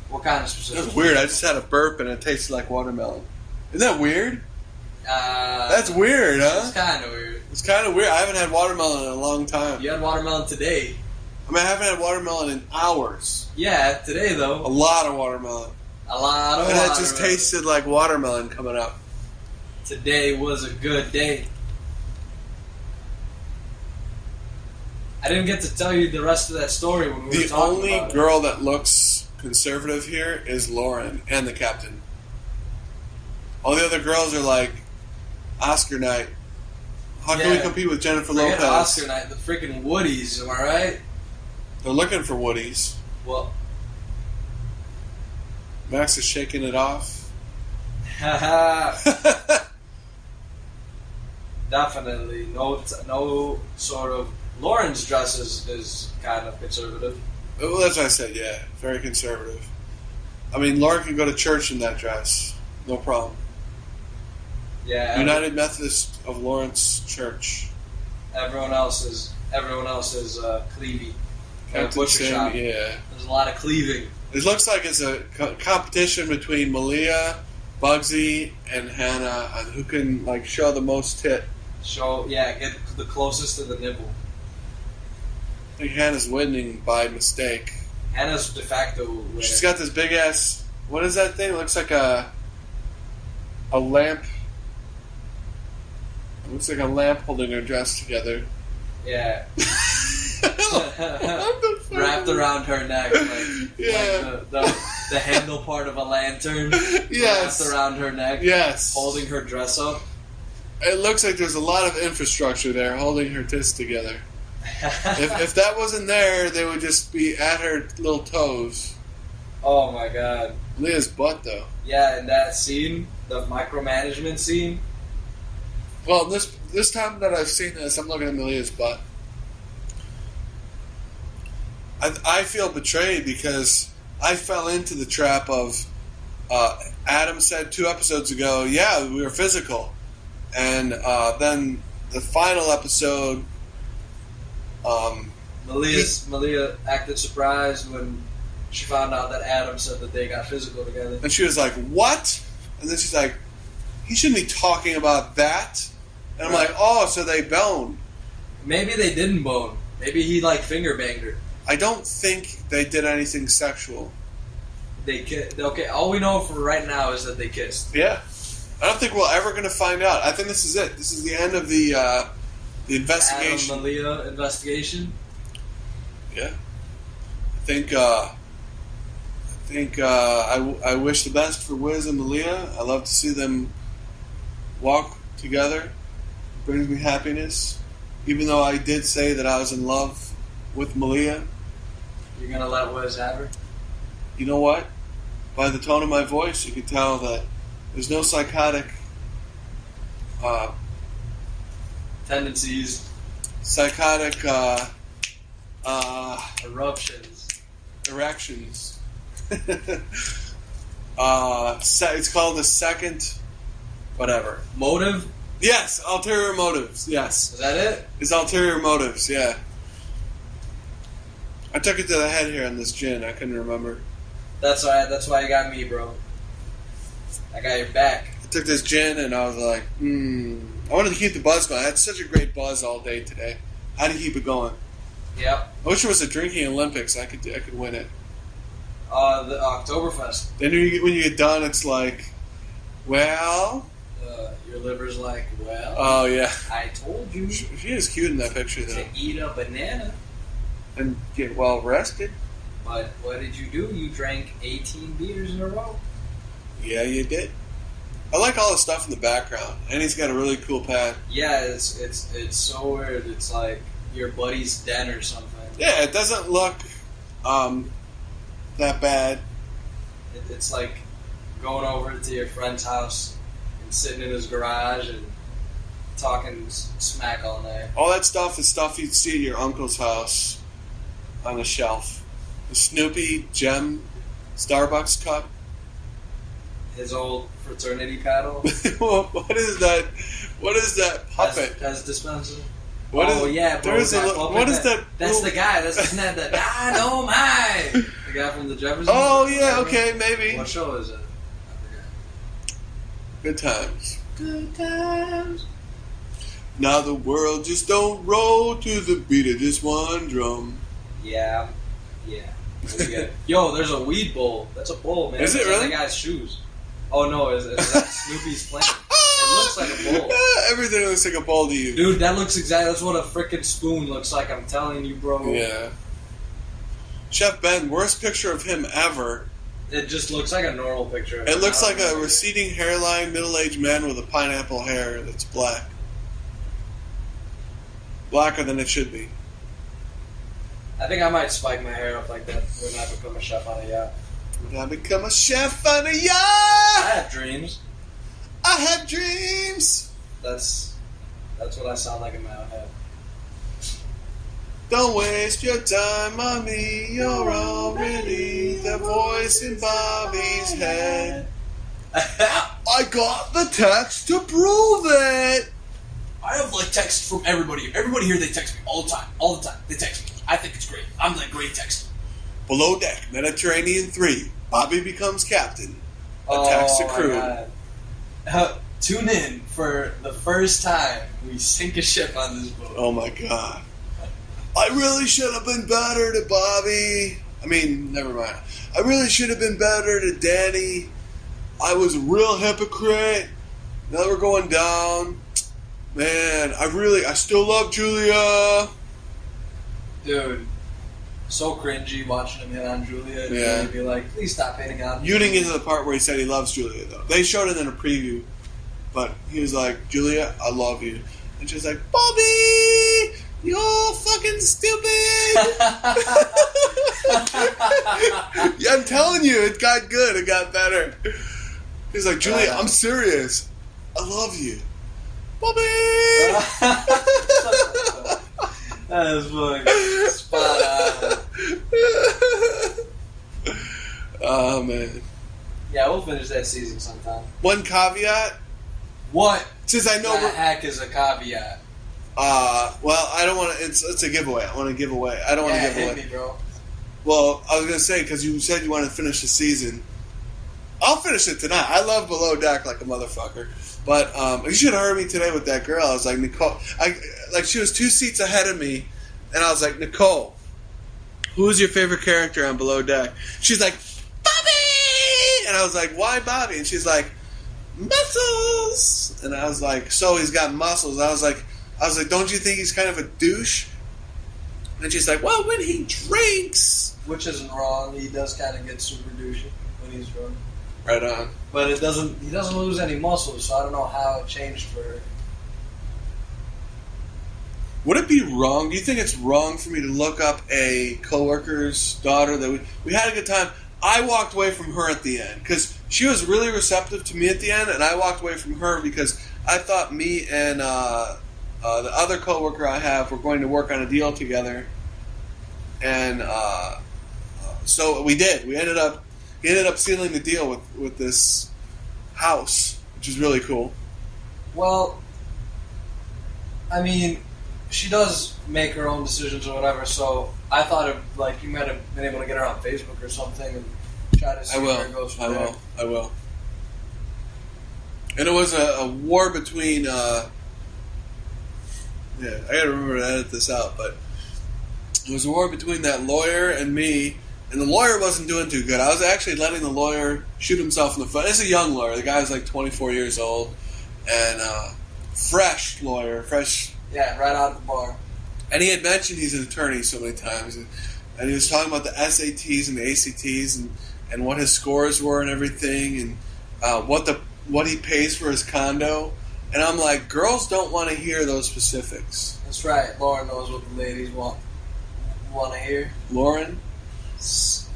What kind of specifics? That's weird. I just had a burp and it tasted like watermelon. Isn't that weird? That's weird, huh? It's kind of weird. It's kind of weird. I haven't had watermelon in a long time. You had watermelon today. I mean, I haven't had watermelon in hours. Yeah, today though. A lot of watermelon. And it just tasted like watermelon coming up. Today was a good day. I didn't get to tell you the rest of that story when we were talking about it. The only girl that looks conservative here is Lauren and the captain. All the other girls are like, Oscar night. How can we compete with Jennifer Lopez? Oscar night, the freaking Woodies, am I right? They're looking for Woodies. Well, Max is shaking it off. Definitely. No sort of... Lauren's dress is kind of conservative. Well, that's what I said, yeah. Very conservative. I mean, Lauren can go to church in that dress. No problem. Yeah. United Methodist of Lawrence Church. Everyone else is cleavy. Captain Sam, yeah. There's a lot of cleaving. It looks like it's a competition between Malia, Bugsy, and Hannah on who can like show the most tit. Get the closest to the nipple. I think Hannah's winning by mistake. Hannah's de facto winner. She's got this big ass. What is that thing? It looks like a lamp. It looks like a lamp holding her dress together. Yeah. Wrapped around her neck, like the handle part of a lantern. Yes. Wrapped around her neck. Yes. Holding her dress up. It looks like there's a lot of infrastructure there holding her tits together. If that wasn't there, they would just be at her little toes. Oh my god. Leah's butt, though. Yeah, in that scene, the micromanagement scene. Well, this time that I've seen this, I'm looking at Leah's butt. I feel betrayed because I fell into the trap of Adam said 2 episodes ago, yeah, we were physical. And then the final episode... Malia acted surprised when she found out that Adam said that they got physical together. And she was like, what? And then she's like, he shouldn't be talking about that. And I'm like, oh, so they boned. Maybe they didn't bone. Maybe he finger banged her. I don't think they did anything sexual. Okay, all we know for right now is that they kissed. Yeah. I don't think we're ever going to find out. I think this is it. This is the end of the investigation. Adam Malia investigation? Yeah. I wish the best for Wiz and Malia. I love to see them walk together. It brings me happiness. Even though I did say that I was in love with Malia. You're going to let Wiz have her? You know what? By the tone of my voice, you can tell that there's no psychotic tendencies. Psychotic eruptions. Erections. It's called the second whatever. Motive? Yes, ulterior motives, yes. Is that it? It's ulterior motives, yeah. I took it to the head here on this gin. I couldn't remember. That's all right. That's why you got me, bro. I got your back. I took this gin and I was like, I wanted to keep the buzz going. I had such a great buzz all day today. I had to keep it going. Yep. I wish it was a drinking Olympics. I could win it. The Oktoberfest. Then when you get done, it's like, well. Your liver's like, well. Oh yeah. I told you. She is cute in that picture though. To eat a banana. And get well rested. But what did you do? You drank 18 beers in a row. Yeah, you did. I like all the stuff in the background, and he's got a really cool pad. Yeah, it's so weird. It's like your buddy's den or something. Yeah, it doesn't look that bad. It's like going over to your friend's house and sitting in his garage and talking smack all night. All that stuff is stuff you'd see at your uncle's house on a shelf. The Snoopy Gem Starbucks cup. His old fraternity paddle. What is that? What is that puppet? As dispenser. What oh is, yeah, bro. what is that? That's the guy. Isn't that the Dynamite? The guy from the Jeffersons? Oh yeah, okay, maybe. What show is it? I forgot. Good times. Good times. Now the world just don't roll to the beat of just one drum. Yeah. Yo, there's a weed bowl. That's a bowl, man. Is it really? That guy's shoes. Oh no, is that Snoopy's plant? It looks like a bowl. Everything looks like a bowl to you. Dude, that looks exactly. That's what a freaking spoon looks like. I'm telling you, bro. Yeah. Chef Ben, worst picture of him ever. It just looks like a normal picture. It looks like a receding hairline, middle-aged man with a pineapple hair that's black. Blacker than it should be. I think I might spike my hair up like that when I become a chef on a yacht. When I become a chef on a yacht! I have dreams. I have dreams! That's what I sound like in my own head. Don't waste your time on me, you're already the voice in Bobby's head. I got the text to prove it! I have like texts from everybody. Everybody here, they text me all the time. All the time. They text me. I think it's great. I'm the great texter. Below deck, Mediterranean 3. Bobby becomes captain. Attacks the crew. Tune in for the first time we sink a ship on this boat. Oh my god. I really should have been better to Bobby. I mean, never mind. I really should have been better to Danny. I was a real hypocrite. Now we're going down. Man, I still love Julia. Dude, so cringy watching him hit on Julia. And Yeah. He'd be like, please stop hitting on You didn't get to the part where he said he loves Julia, though. They showed it in a preview. But he was like, Julia, I love you. And she's like, Bobby, you're fucking stupid. Yeah, I'm telling you, it got good. It got better. He's like, Julia, I'm serious. I love you. Bobby! That is fucking spot on. Oh, man. Yeah, we'll finish that season sometime. One caveat. What? Since I know the heck is a caveat? Well, I don't want to. It's a giveaway. I want to give away. I don't want to give hit away. me, bro. Well, I was gonna say because you said you want to finish the season. I'll finish it tonight. I love Below Deck like a motherfucker. But you should have heard me today with that girl. I was like, Nicole. She was 2 seats ahead of me, and I was like, Nicole, who's your favorite character on Below Deck? She's like, Bobby, and I was like, why Bobby? And she's like, muscles. And I was like, so he's got muscles. I was like, don't you think he's kind of a douche? And she's like, well, when he drinks. Which isn't wrong. He does kind of get super douchey when he's drunk. Right on. But he doesn't lose any muscles, so I don't know how it changed for her. Would it be wrong? Do you think it's wrong for me to look up a coworker's daughter that we had a good time? I walked away from her at the end because she was really receptive to me at the end, and I walked away from her because I thought me and the other coworker I have were going to work on a deal together, and so we did. He ended up sealing the deal with this house, which is really cool. Well, I mean, she does make her own decisions or whatever, so I thought of, like, you might have been able to get her on Facebook or something and try to see where it goes from there. I will. And it was a war between, I gotta remember to edit this out, but it was a war between that lawyer and me, and the lawyer wasn't doing too good. I was actually letting the lawyer shoot himself in the foot. It's a young lawyer. The guy's like 24 years old, and fresh lawyer, fresh. Yeah, right out of the bar. And he had mentioned he's an attorney so many times, and he was talking about the SATs and the ACTs and what his scores were and everything, and what he pays for his condo. And I'm like, girls don't want to hear those specifics. That's right. Lauren knows what the ladies want to hear. Lawrence.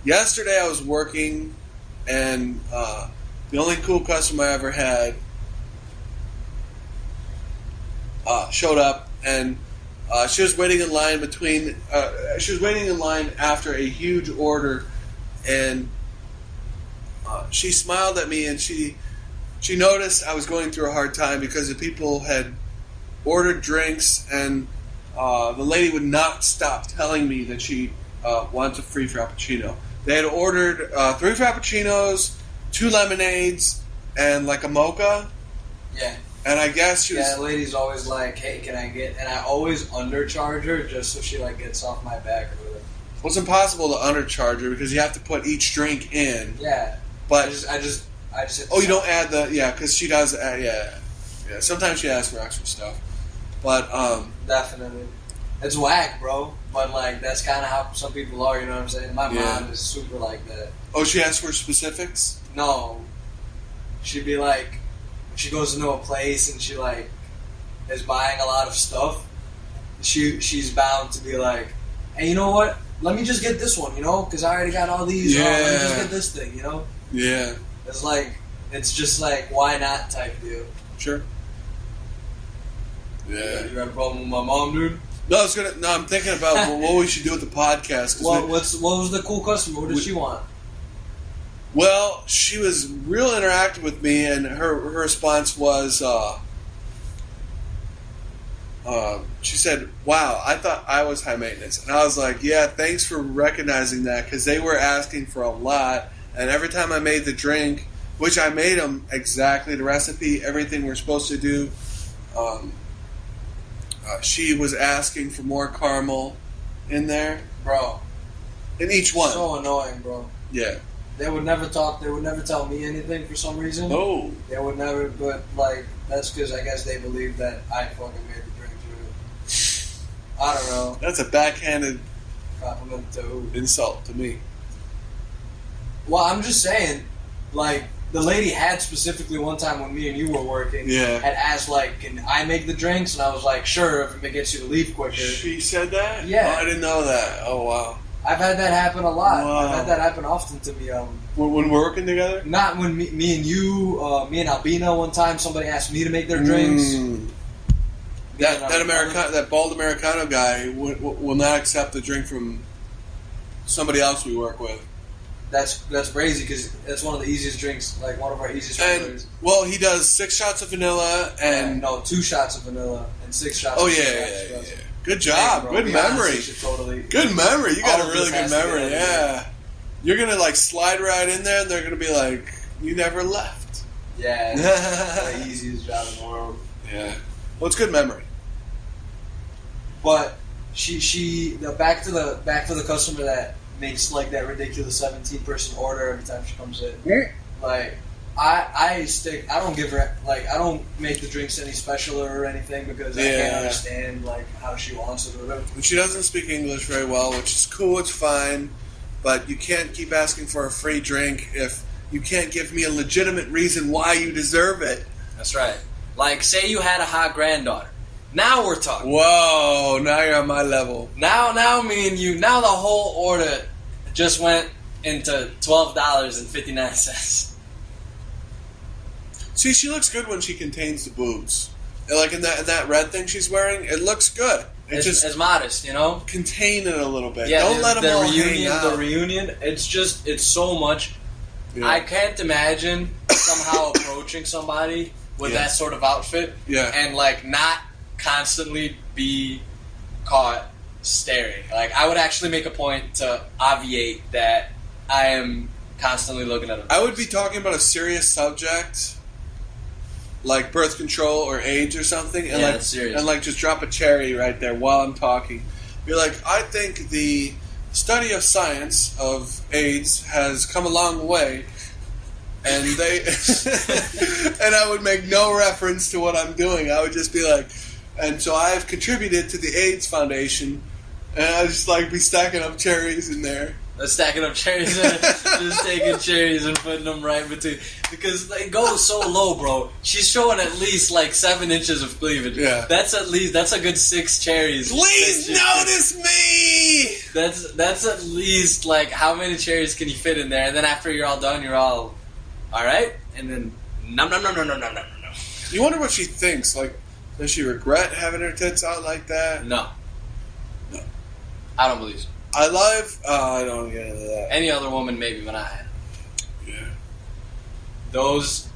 Yesterday I was working, and the only cool customer I ever had showed up, and she was waiting in line after a huge order, and she smiled at me, and she noticed I was going through a hard time because the people had ordered drinks, and the lady would not stop telling me that she wants a free Frappuccino. They had ordered 3 Frappuccinos, 2 lemonades, and like a mocha. Yeah. And I guess she was... Yeah, the lady's always like, hey, can I get... And I always undercharge her just so she, like, gets off my back or whatever. Well, it's impossible to undercharge her because you have to put each drink in. Yeah. But... I just oh, you don't add the... Yeah, because she does... Yeah. Sometimes she asks for extra stuff. But, Definitely. It's whack, bro. But, like, that's kind of how some people are, you know what I'm saying? My mom is super like that. Oh, she asks for specifics? No. She'd be like... She goes into a place and she like is buying a lot of stuff. She's bound to be like, hey, you know what? Let me just get this one, you know, because I already got all these. Yeah. Let me just get this thing, you know. Yeah. It's just like why not type deal. Sure. Yeah. You got a problem with my mom, dude? No, I'm thinking about what we should do with the podcast. What was the cool customer? What did she want? Well, she was real interactive with me, and her response was, she said, wow, I thought I was high maintenance. And I was like, yeah, thanks for recognizing that, because they were asking for a lot, and every time I made the drink, which I made them exactly the recipe, everything we're supposed to do, she was asking for more caramel in there. Bro. In each one. So annoying, bro. Yeah. They would never talk. They would never tell me anything for some reason. No. They would never. But like, that's because I guess they believe that I fucking made the drinks. I don't know. That's a backhanded Compliment to who? insult to me. Well, I'm just saying, like, the lady had specifically one time when me and you were working, had asked, like, can I make the drinks? And I was like, sure, if it gets you to leave quicker. She said that? Yeah. Oh, I didn't know that. Oh, wow. I've had that happen a lot. Wow. I've had that happen often to me. When we're working together? Not when me and you, me and Albino one time, somebody asked me to make their drinks. That bald Americano guy will not accept a drink from somebody else we work with. That's crazy because that's one of the easiest drinks, like one of our easiest drinks. Well, he does 6 shots of vanilla and... no, 2 shots of vanilla and 6 shots of vanilla. Yeah. Good job. Bro, good memory. Good memory. You got a really good memory. Yeah. You're going to like slide right in there and they're going to be like, you never left. Yeah. It's the easiest job in the world. Yeah. Well, it's good memory. But back to the customer that makes like that ridiculous 17-person order every time she comes in. Like, I don't make the drinks any special or anything because I can't understand like how she wants it or whatever. And she doesn't speak English very well, which is cool, it's fine, but you can't keep asking for a free drink if you can't give me a legitimate reason why you deserve it. That's right. Like, say you had a hot granddaughter. Now we're talking. Whoa, now you're on my level. Now me and you, now the whole order just went into $12.59. See, she looks good when she contains the boobs. Like in that red thing she's wearing, it looks good. It's modest, you know? Contain it a little bit. Yeah, don't let them all hang out. The reunion, it's so much. Yeah. I can't imagine somehow approaching somebody with that sort of outfit and like not constantly be caught staring. Like, I would actually make a point to obviate that I am constantly looking at him. I would be talking about a serious subject, like birth control or AIDS or something, and that's serious. And just drop a cherry right there while I'm talking. Be like, I think the study of science of AIDS has come a long way, and they and I would make no reference to what I'm doing. I would just be like, and so I have contributed to the AIDS Foundation, and I just be stacking up cherries in there. Stacking up cherries and just taking cherries and putting them right between, because it goes so low, bro. She's showing at least 7 inches of cleavage. Yeah, that's a good 6 cherries. Please notice me. That's at least how many cherries can you fit in there? And then after you're all done, you're all right, and then no. You wonder what she thinks. Does she regret having her tits out like that? No. I don't believe so. I don't get into that. Any other woman, maybe, but not Hannah. Yeah. Those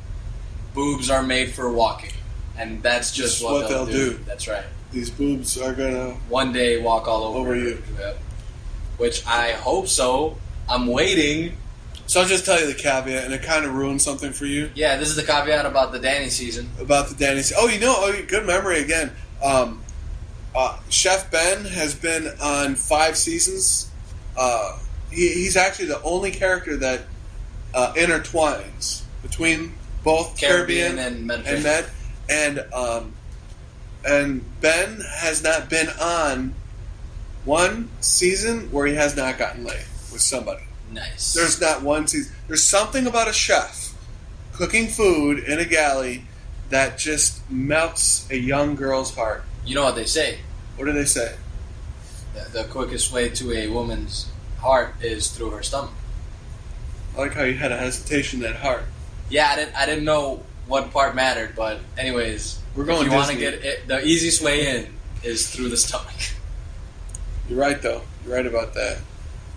boobs are made for walking, and that's just what they'll do. That's right. These boobs are gonna one day walk all over you. Yep. Which I hope so. I'm waiting. So I'll just tell you the caveat, and it kind of ruins something for you. Yeah, this is the caveat about the Danny season. About the Danny season. Oh, good memory again. Chef Ben has been on 5 seasons. He's actually the only character that intertwines between both Caribbean and Med. And Ben has not been on one season where he has not gotten laid with somebody. Nice. There's not one season. There's something about a chef cooking food in a galley that just melts a young girl's heart. You know what they say? What do they say? The quickest way to a woman's heart is through her stomach. I like how you had a hesitation in that heart. Yeah, I didn't know what part mattered, but anyways, we're going. If you want to get it, the easiest way in is through the stomach. You're right, though. You're right about that.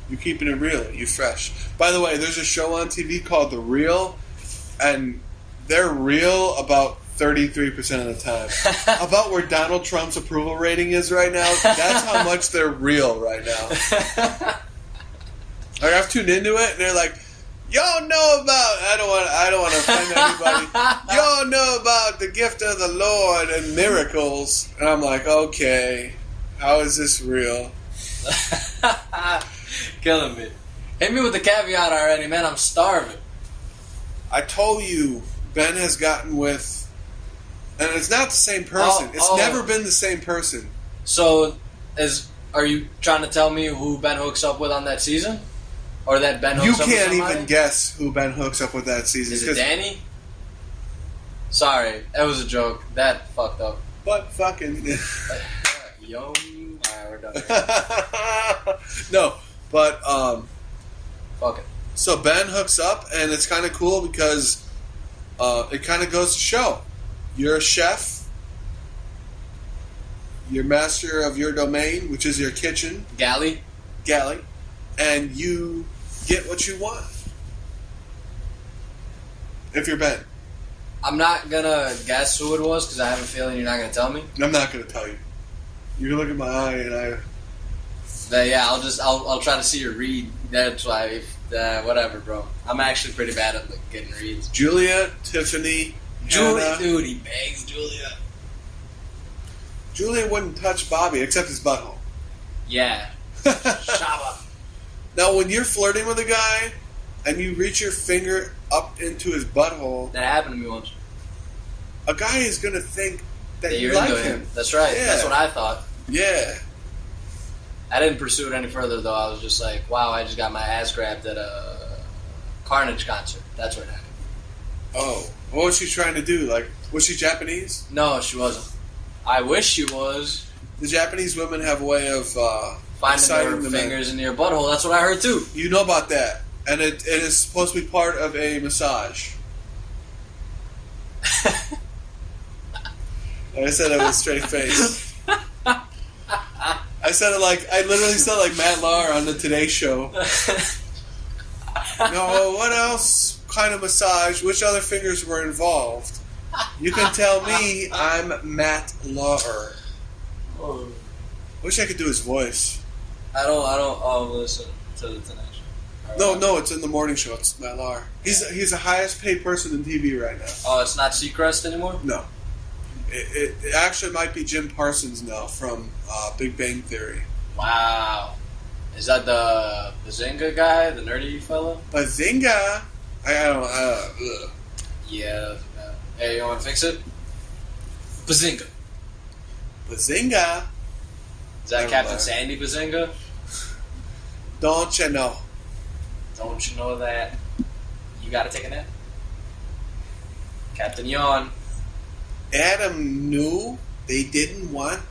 You're keeping it real. You're fresh. By the way, there's a show on TV called The Real, and they're real about 33% of the time. About where Donald Trump's approval rating is right now, that's how much they're real right now. I've tuned into it, and they're like, y'all know about, I don't want to offend anybody, y'all know about the gift of the Lord and miracles. And I'm like, okay, how is this real? Killing me. Hit me with the caveat already, man. I'm starving. I told you, Ben has gotten with... And it's not the same person. It's never been the same person. So, are you trying to tell me who Ben hooks up with on that season? Or that Ben hooks up with somebody? You can't even guess who Ben hooks up with that season. Is it Danny? Sorry, that was a joke. That fucked up. But fucking... Yo. Alright, we're done. No, but... Fuck it. So Ben hooks up, and it's kind of cool because it kind of goes to show. You're a chef. You're master of your domain, which is your kitchen. Galley. And you get what you want. If you're Ben. I'm not going to guess who it was because I have a feeling you're not going to tell me. I'm not going to tell you. You can look at my eye and I... Yeah, I'll try to see your read. That's why, whatever, bro. I'm actually pretty bad at getting reads. Julia, Tiffany, Hannah. Dude, he bangs Julia. Julia wouldn't touch Bobby except his butthole. Yeah. Shaba. Now, when you're flirting with a guy and you reach your finger up into his butthole... That happened to me once. A guy is going to think that you you're like into him. That's right. Yeah. That's what I thought. Yeah. I didn't pursue it any further, though. I was just like, wow, I just got my ass grabbed at a Carnage concert. That's what happened. Oh. What was she trying to do? Was she Japanese? No, she wasn't. I wish she was. The Japanese women have a way of finding their fingers in your butthole. That's what I heard, too. You know about that. And it is supposed to be part of a massage. I said it with a straight face. I said it I literally said like Matt Lauer on the Today Show. No, what else kind of massage? Which other fingers were involved? You can tell me I'm Matt Lauer. Oh. Wish I could do his voice. I don't listen to the Tonight Show. No, it's in the morning show. It's Matt Lauer. He's the highest paid person in TV right now. Oh, it's not Seacrest anymore? No. It actually might be Jim Parsons now from Big Bang Theory. Wow. Is that the Bazinga guy, the nerdy fellow? Bazinga! I don't. Yeah. Hey, you want to fix it? Bazinga. Bazinga? Is that Captain Sandy Bazinga? Don't you know? Don't you know that? You gotta take a nap. Captain Yawn. Adam knew they didn't want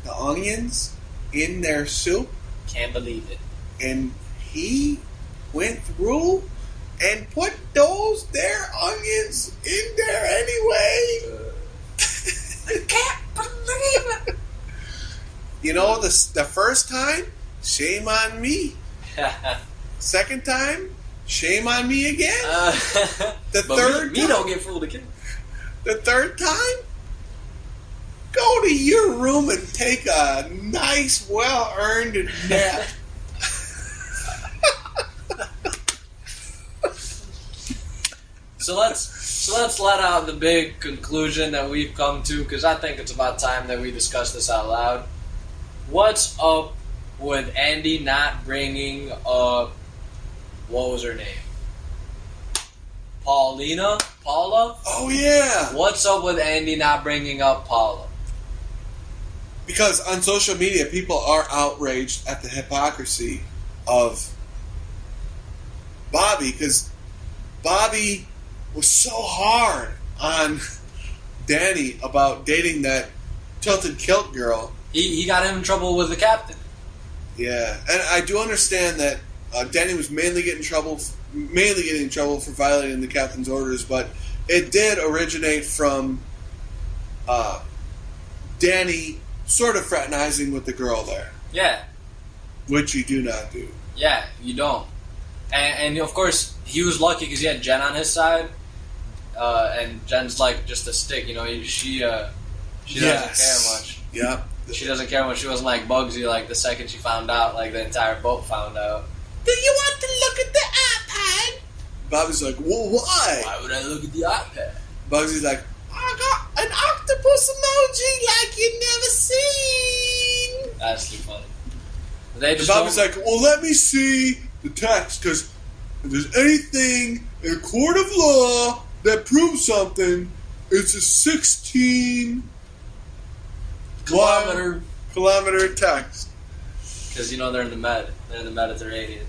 the onions in their soup. Can't believe it. And he went through and put those there onions in there anyway. I can't believe it. You know, the first time, shame on me. Second time, shame on me again. The third me time, don't get fooled again. The third time, go to your room and take a nice, well-earned nap. So let's let out the big conclusion that we've come to, because I think it's about time that we discuss this out loud. What's up with Andy not bringing up, what was her name? Paula? Oh, yeah. What's up with Andy not bringing up Paula? Because on social media, people are outraged at the hypocrisy of Bobby, because Bobby was so hard on Danny about dating that tilted kilt girl. He got him in trouble with the captain. Yeah, and I do understand that Danny was mainly getting in trouble for violating the captain's orders, but it did originate from Danny sort of fraternizing with the girl there. Yeah. Which you do not do. Yeah, you don't. And of course, he was lucky because he had Jen on his side, and Jen's like just a stick, you know. She doesn't care much. Yeah. She doesn't care much. She wasn't like Bugsy. Like the second she found out, like the entire boat found out. Do you want to look at the iPad? Bobby's like, well, why? Why would I look at the iPad? Bugsy's like, I got an octopus emoji like you never seen. That's too funny. They just Bobby's like, well, let me see the text, because if there's anything in a court of law that proves something, it's a 16 kilometer text. Because, you know, they're in the Mediterranean.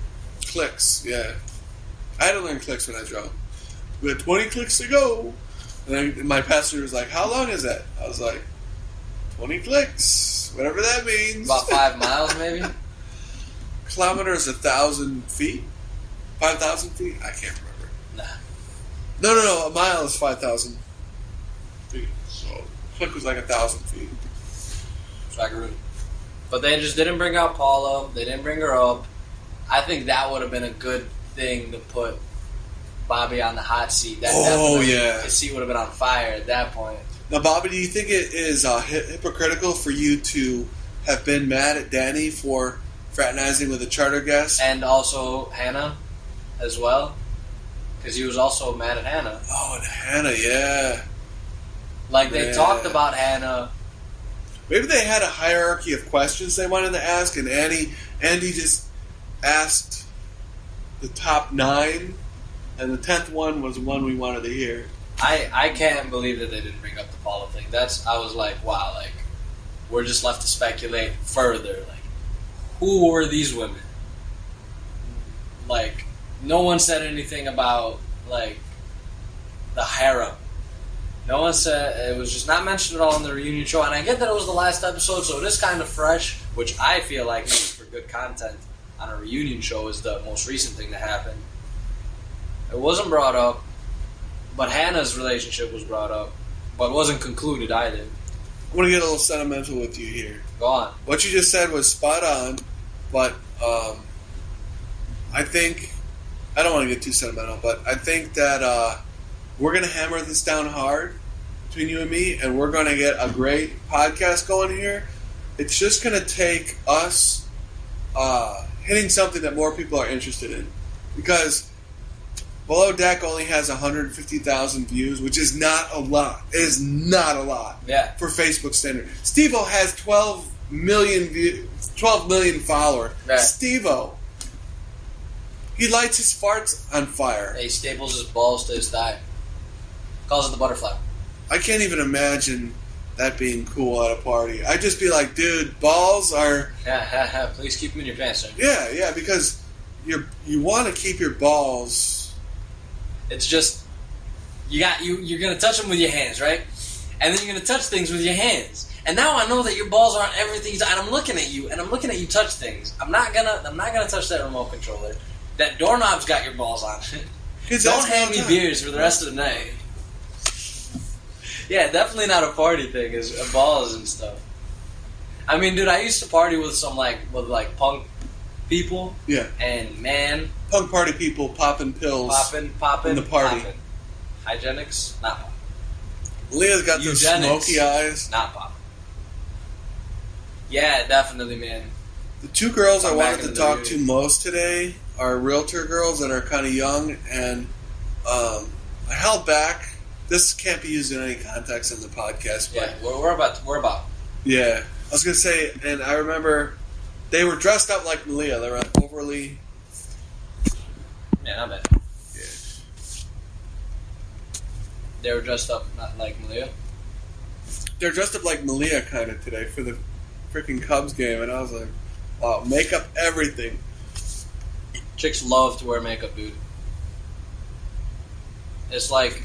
Clicks, yeah. I had to learn clicks when I drove. We had 20 clicks to go. And then my pastor was like, how long is that? I was like, 20 clicks, whatever that means. About 5 miles, maybe? Kilometer is 1,000 feet? 5,000 feet? I can't remember. Nah. No. A mile is 5,000 feet. So, click was like 1,000 feet. Swaggeroo. But they just didn't bring out Paula. They didn't bring her up. I think that would have been a good thing to put Bobby on the hot seat. Yeah. His seat would have been on fire at that point. Now, Bobby, do you think it is hypocritical for you to have been mad at Danny for fraternizing with a charter guest? And also Hannah as well. Because he was also mad at Hannah. Oh, and Hannah, yeah. Like, they talked about Hannah. Maybe they had a hierarchy of questions they wanted to ask, and Andy just asked the top 9, and the 10th one was the one we wanted to hear. I can't believe that they didn't bring up the Paula thing. I was like, wow, like, we're just left to speculate further. Like, who were these women? Like, no one said anything about, like, the harem. No one said, it was just not mentioned at all in the reunion show, and I get that it was the last episode, so it is kind of fresh, which I feel like makes for good content on a reunion show is the most recent thing that happened. It wasn't brought up, but Hannah's relationship was brought up, but wasn't concluded either. I want to get a little sentimental with you here. Go on. What you just said was spot on, but I think, I don't want to get too sentimental, but I think that we're going to hammer this down hard between you and me, and we're going to get a great podcast going here. it's just going to take us hitting something that more people are interested in. Because Below Deck only has 150,000 views, which is not a lot. It is not a lot for Facebook standard. Steve-O has 12 million followers. Right. Steve-O. He lights his farts on fire. He staples his balls to his thigh. Calls it the butterfly. I can't even imagine that being cool at a party. I'd just be like, dude, balls are... Please keep them in your pants, sir. Yeah, because you want to keep your balls... It's just you're gonna touch them with your hands, right? And then you're gonna touch things with your hands. And now I know that your balls are on everything. And I'm looking at you, touch things. I'm not gonna touch that remote controller. That doorknob's got your balls on it. Don't hand me beers for the rest of the night. Yeah, definitely not a party thing. Is balls and stuff. I mean, dude, I used to party with some punk people. Yeah. And man. Punk party people popping pills. Popping. In the party. Popping. Hygienics, not popping. Leah's got those smoky eyes. Not popping. Yeah, definitely, man. The two girls I wanted to talk to most today are realtor girls that are kind of young, and I held back. This can't be used in any context in the podcast. But we're about. Yeah. I was going to say, and I remember they were dressed up like Malia. They were overly... Yeah, not bad. Yeah. They were dressed up not like Malia? They're dressed up like Malia kind of today for the freaking Cubs game, and I was like, wow, makeup, everything. Chicks love to wear makeup, dude. It's like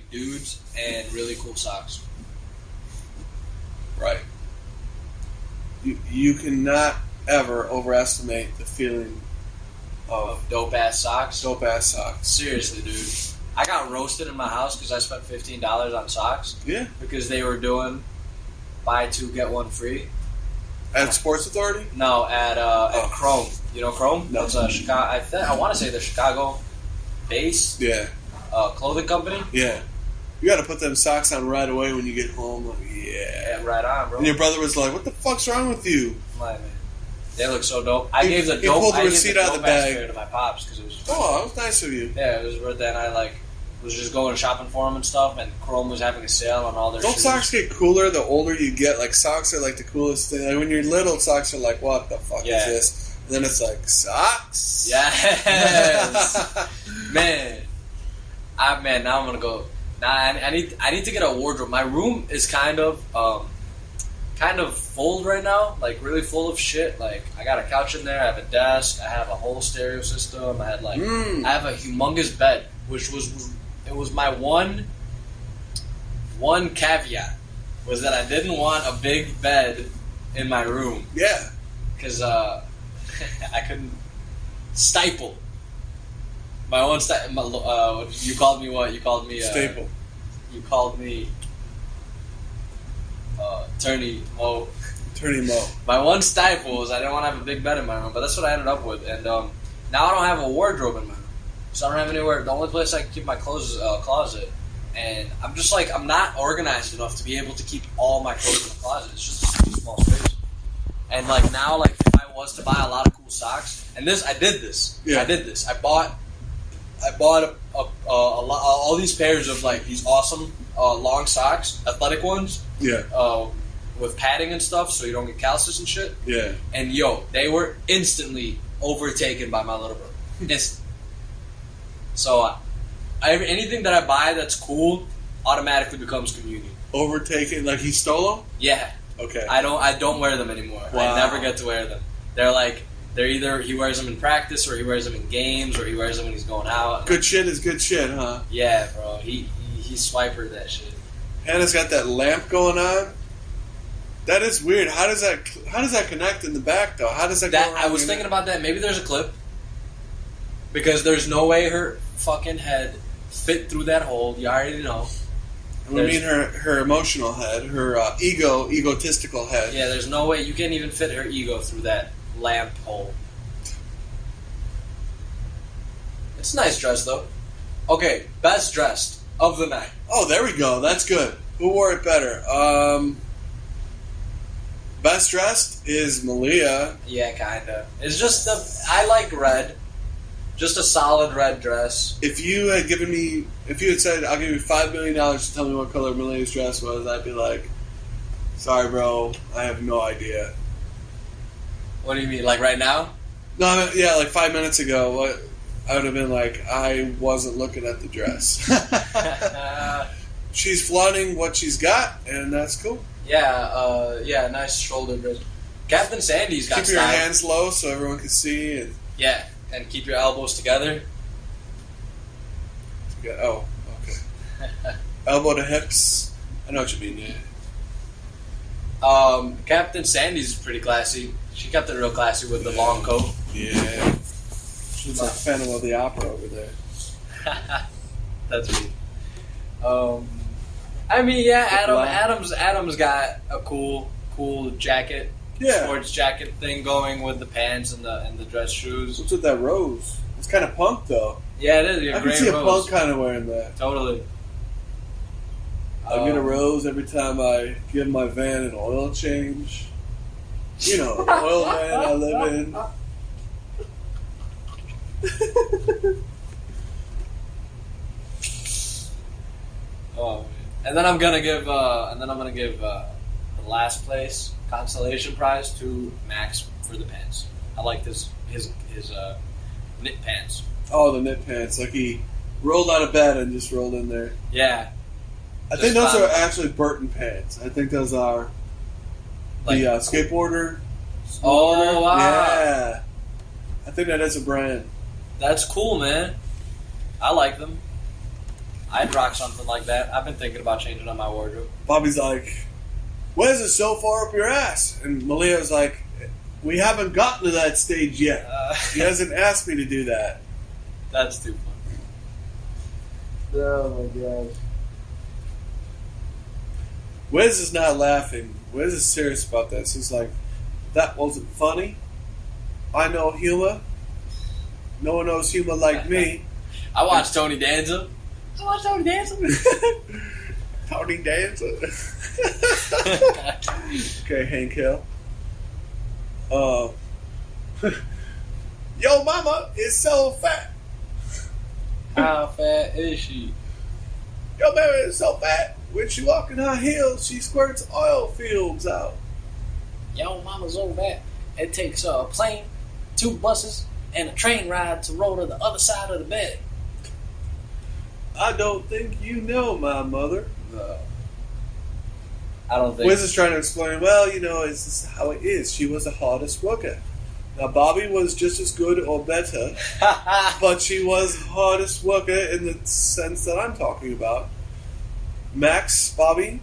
dudes and really cool socks. Right. You cannot ever overestimate the feeling of dope ass socks. Dope ass socks. Seriously, dude. I got roasted in my house because I spent $15 on socks. Yeah. Because they were doing buy two get one free. At Sports Authority? No, at Chrome. You know Chrome? No. It's a Chicago. I want to say the Chicago-based clothing company. Yeah. You got to put them socks on right away when you get home. Like, yeah, right on, bro. And your brother was like, "What the fuck's wrong with you?" Man, they look so dope. I gave the dope receipt out of the bag to my pops because it was. Oh, that was nice of you. Yeah, it was worth that. And I was just going shopping for them and stuff, and Chrome was having a sale on all their. Don't shoes. Socks get cooler the older you get? Like socks are like the coolest thing. Like when you're little, socks are like, "What the fuck is this?" And then it's like socks. Yes, man. Now I'm gonna go. Nah, I need to get a wardrobe. My room is kind of full right now, like really full of shit. Like I got a couch in there, I have a desk, I have a whole stereo system, I have a humongous bed, which was my one caveat was that I didn't want a big bed in my room. Yeah, because I couldn't stifle. My own you called me what? You called me staple. You called me Turny Mo. Turny Mo. My one stifle was I didn't want to have a big bed in my room, but that's what I ended up with. And now I don't have a wardrobe in my room, so I don't have anywhere. The only place I can keep my clothes is a closet. And I'm just I'm not organized enough to be able to keep all my clothes in the closet. It's just a small space. And now, if I was to buy a lot of cool socks, and I did this. I bought all these pairs of these awesome long socks, athletic ones. Yeah. With padding and stuff, so you don't get calluses and shit. Yeah. And they were instantly overtaken by my little brother. Instant. So anything that I buy that's cool automatically becomes communion. Overtaken, like he stole them? Yeah. Okay. I don't wear them anymore. Wow. I never get to wear them. They're either he wears them in practice, or he wears them in games, or he wears them when he's going out. Good shit is good shit, huh? Yeah, bro. He swipered that shit. Hannah's got that lamp going on. That is weird. How does that connect in the back though? How does that go around? I was thinking about that. Maybe there's a clip. Because there's no way her fucking head fit through that hole. You already know. I mean her emotional head, her egotistical head. Yeah, there's no way you can't even fit her ego through that lamp hole. It's a nice dress though. Okay, best dressed of the night. Oh, there we go. That's good. Who wore it better? Best dressed is Malia. Yeah, kinda. It's just I like red. Just a solid red dress. If you had said, I'll give you $5 million to tell me what color Malia's dress was, I'd be like, sorry, bro, I have no idea. What do you mean, like right now? No, yeah, like 5 minutes ago, I would have been like, I wasn't looking at the dress. She's flaunting what she's got, and that's cool. Yeah, nice shoulder dress. Captain Sandy's got Keep style. your hands low so everyone can see. Yeah, and keep your elbows together. Oh, okay. Elbow to hips. I know what you mean, yeah. Captain Sandy's pretty classy. She kept it real classy with the long coat. Yeah. She's like Phantom of the Opera over there. That's me. I mean, yeah, Adam's got a cool jacket, sports jacket thing going with the pants and the dress shoes. What's with that rose? It's kind of punk though. Yeah, it is. I can see a punk kind of wearing that. Totally. I get a rose every time I give my van an oil change. You know, the oil van I live in. Oh, and then I'm gonna give the last place consolation prize to Max for the pants. I like his knit pants. Oh, the knit pants! Like he rolled out of bed and just rolled in there. Yeah, I think those are actually Burton pants. I think those are the skateboarder. Oh wow! Yeah, I think that is a brand. That's cool, man. I like them. I'd rock something like that. I've been thinking about changing up my wardrobe. Bobby's like, "Why is it so far up your ass?" And Malia's like, "We haven't gotten to that stage yet. He hasn't asked me to do that." That's too funny. Oh my gosh. Wiz is not laughing. Wiz is serious about this. He's like, "That wasn't funny. I know humor. No one knows humor like me." I watched Tony Danza. Tony Danza. Tony Danza. Okay, Hank Hill. Yo, mama is so fat. How fat is she? Yo, baby is so fat. When she walk in her heels, she squirts oil fields out. Yo, mama's so fat. It takes a plane, 2 buses, and a train ride to roll to the other side of the bed. I don't think you know my mother. I don't think. Wiz is trying to explain, well, you know, it's just how it is. She was the hardest worker. Now, Bobby was just as good or better, but she was hardest worker in the sense that I'm talking about. Max, Bobby,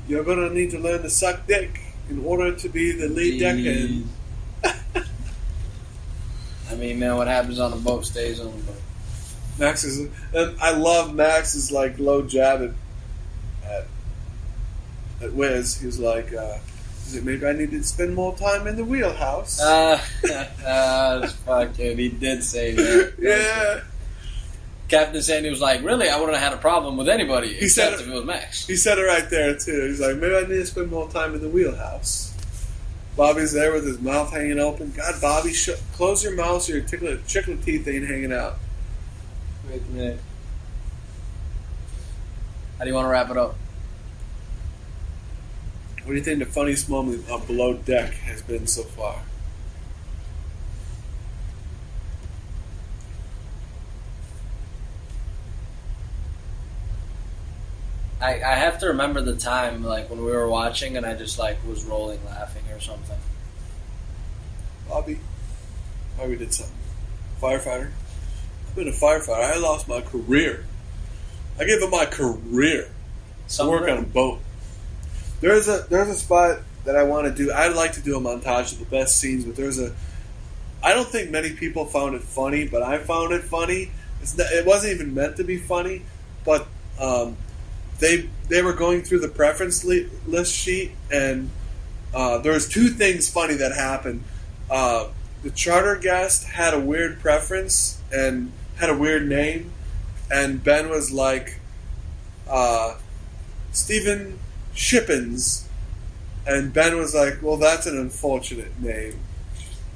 you're going to need to learn to suck dick in order to be the lead deckhand. I mean, man, what happens on the boat stays on the boat. Max is, and I love Max's like low jab at Wiz. He's like, maybe I need to spend more time in the wheelhouse. Fucking, he did say that. Yeah. Captain Sandy was like, really, I wouldn't have had a problem with anybody except if it was Max. He said it right there too. He's like, maybe I need to spend more time in the wheelhouse. Bobby's there with his mouth hanging open. God, Bobby, close your mouth so your chicklet teeth ain't hanging out. Wait a minute. How do you want to wrap it up? What do you think the funniest moment of Below Deck has been so far? I have to remember the time, like, when we were watching and I just, like, was rolling laughing or something. Bobby did something. Firefighter. I've been a firefighter. I lost my career. I gave up my career to work on a boat. There's a spot that I want to do. I'd like to do a montage of the best scenes, but I don't think many people found it funny, but I found it funny. It wasn't even meant to be funny, but they were going through the preference list sheet, and there was 2 things funny that happened. The charter guest had a weird preference and had a weird name, and Ben was like, Stephen Shippens, And Ben was like, well, that's an unfortunate name.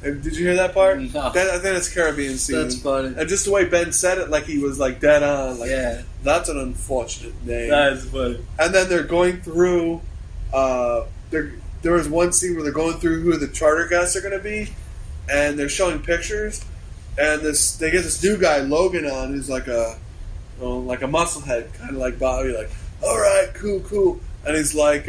And did you hear that part? No. I think it's Caribbean scene. That's funny. And just the way Ben said it, like he was like dead on. Like, Yeah. That's an unfortunate name. That's funny. And then they're going through. There was one scene where they're going through who the charter guests are going to be, and they're showing pictures. And they get this new guy Logan on, who's like a musclehead, kind of like Bobby. Like, all right, cool. And he's like,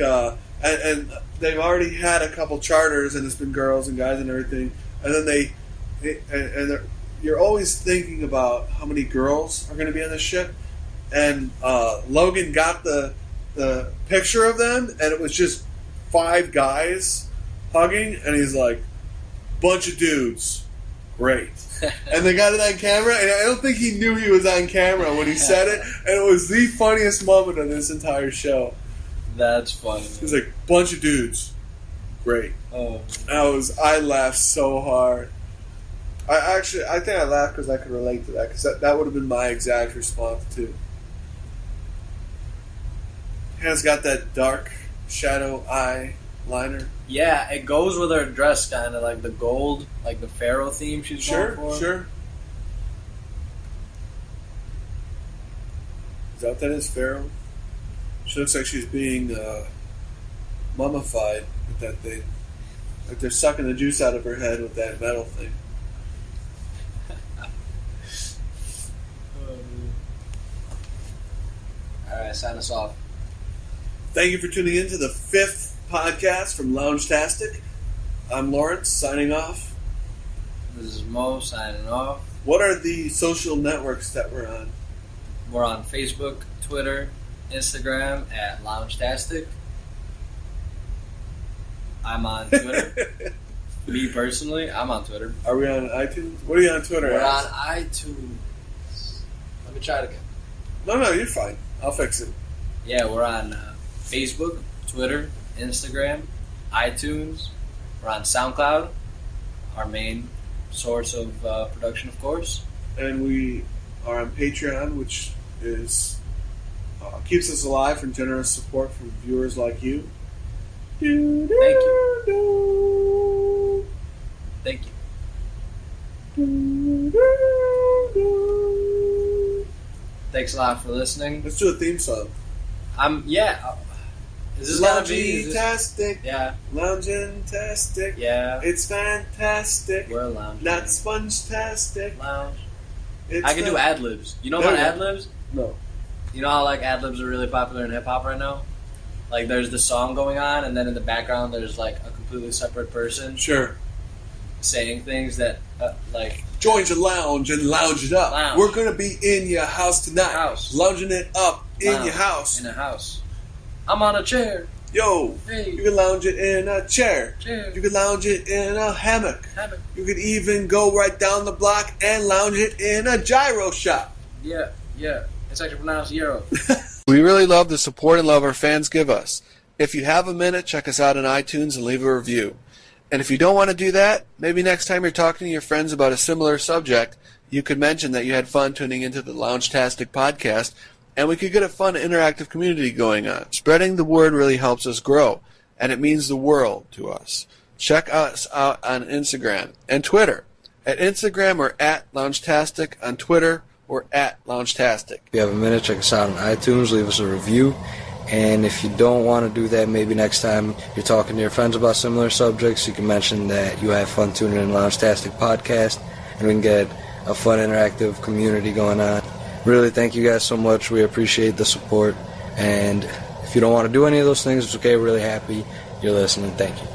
and they've already had a couple charters, and it's been girls and guys and everything. And then you're always thinking about how many girls are going to be on the ship. And Logan got the picture of them, and it was just 5 guys hugging, and he's like, bunch of dudes, great. And they got it on camera, and I don't think he knew he was on camera when he said it, and it was the funniest moment of this entire show. That's funny. He's like, bunch of dudes, great. Oh. I laughed so hard. I think I laughed because I could relate to that, because that would have been my exact response too. Hannah's got that dark shadow eye liner. Yeah, it goes with her dress, kind of like the gold, like the pharaoh theme she's going for. Sure. Is that what that is, pharaoh? She looks like she's being mummified with that thing. Like they're sucking the juice out of her head with that metal thing. Alright, sign us off. Thank you for tuning in to the 5th podcast from Loungetastic. I'm Lawrence, signing off. This is Mo, signing off. What are the social networks that we're on? We're on Facebook, Twitter, Instagram at Loungetastic. I'm on Twitter. Me personally, I'm on Twitter. Are we on iTunes? What are you on Twitter We're as? on iTunes. Let me try it again. No, you're fine. I'll fix it. Yeah, we're on Facebook, Twitter, Instagram, iTunes. We're on SoundCloud, our main source of production, of course. And we are on Patreon, which is keeps us alive from generous support from viewers like you. Thank you. Thank you. Thanks a lot for listening. Let's do a theme song. Is this gonna be? Lounge-tastic. Yeah. Loungin-tastic. Yeah. It's fantastic. We're lounging. Not sponge-tastic. Lounge. It's I can do ad libs. You know about ad libs? No. You know how like ad libs are really popular in hip hop right now? Like there's the song going on, and then in the background there's like a completely separate person Sure. saying things that like. Join your lounge and lounge it up. Lounge. We're gonna be in your house tonight. House. Lounging it up in Lounge. your house. In a house. I'm on a chair. Yo, Hey. you can lounge it in a chair. Chair. You can lounge it in a hammock. Hammock. You could even go right down the block and lounge it in a gyro shop. Yeah. It's actually pronounced Euro. We really love the support and love our fans give us. If you have a minute, check us out on iTunes and leave a review. And if you don't want to do that, maybe next time you're talking to your friends about a similar subject, you could mention that you had fun tuning into the Loungetastic podcast, and we could get a fun interactive community going on. Spreading the word really helps us grow, and it means the world to us. Check us out on Instagram and Twitter. At Instagram, we're at Loungetastic. On Twitter, we're at Loungetastic. If you have a minute, check us out on iTunes, leave us a review. And if you don't want to do that, maybe next time you're talking to your friends about similar subjects, you can mention that you have fun tuning in Loungetastic podcast, and we can get a fun interactive community going on. Really, thank you guys so much. We appreciate the support. And if you don't want to do any of those things, it's okay. We're really happy you're listening. Thank you.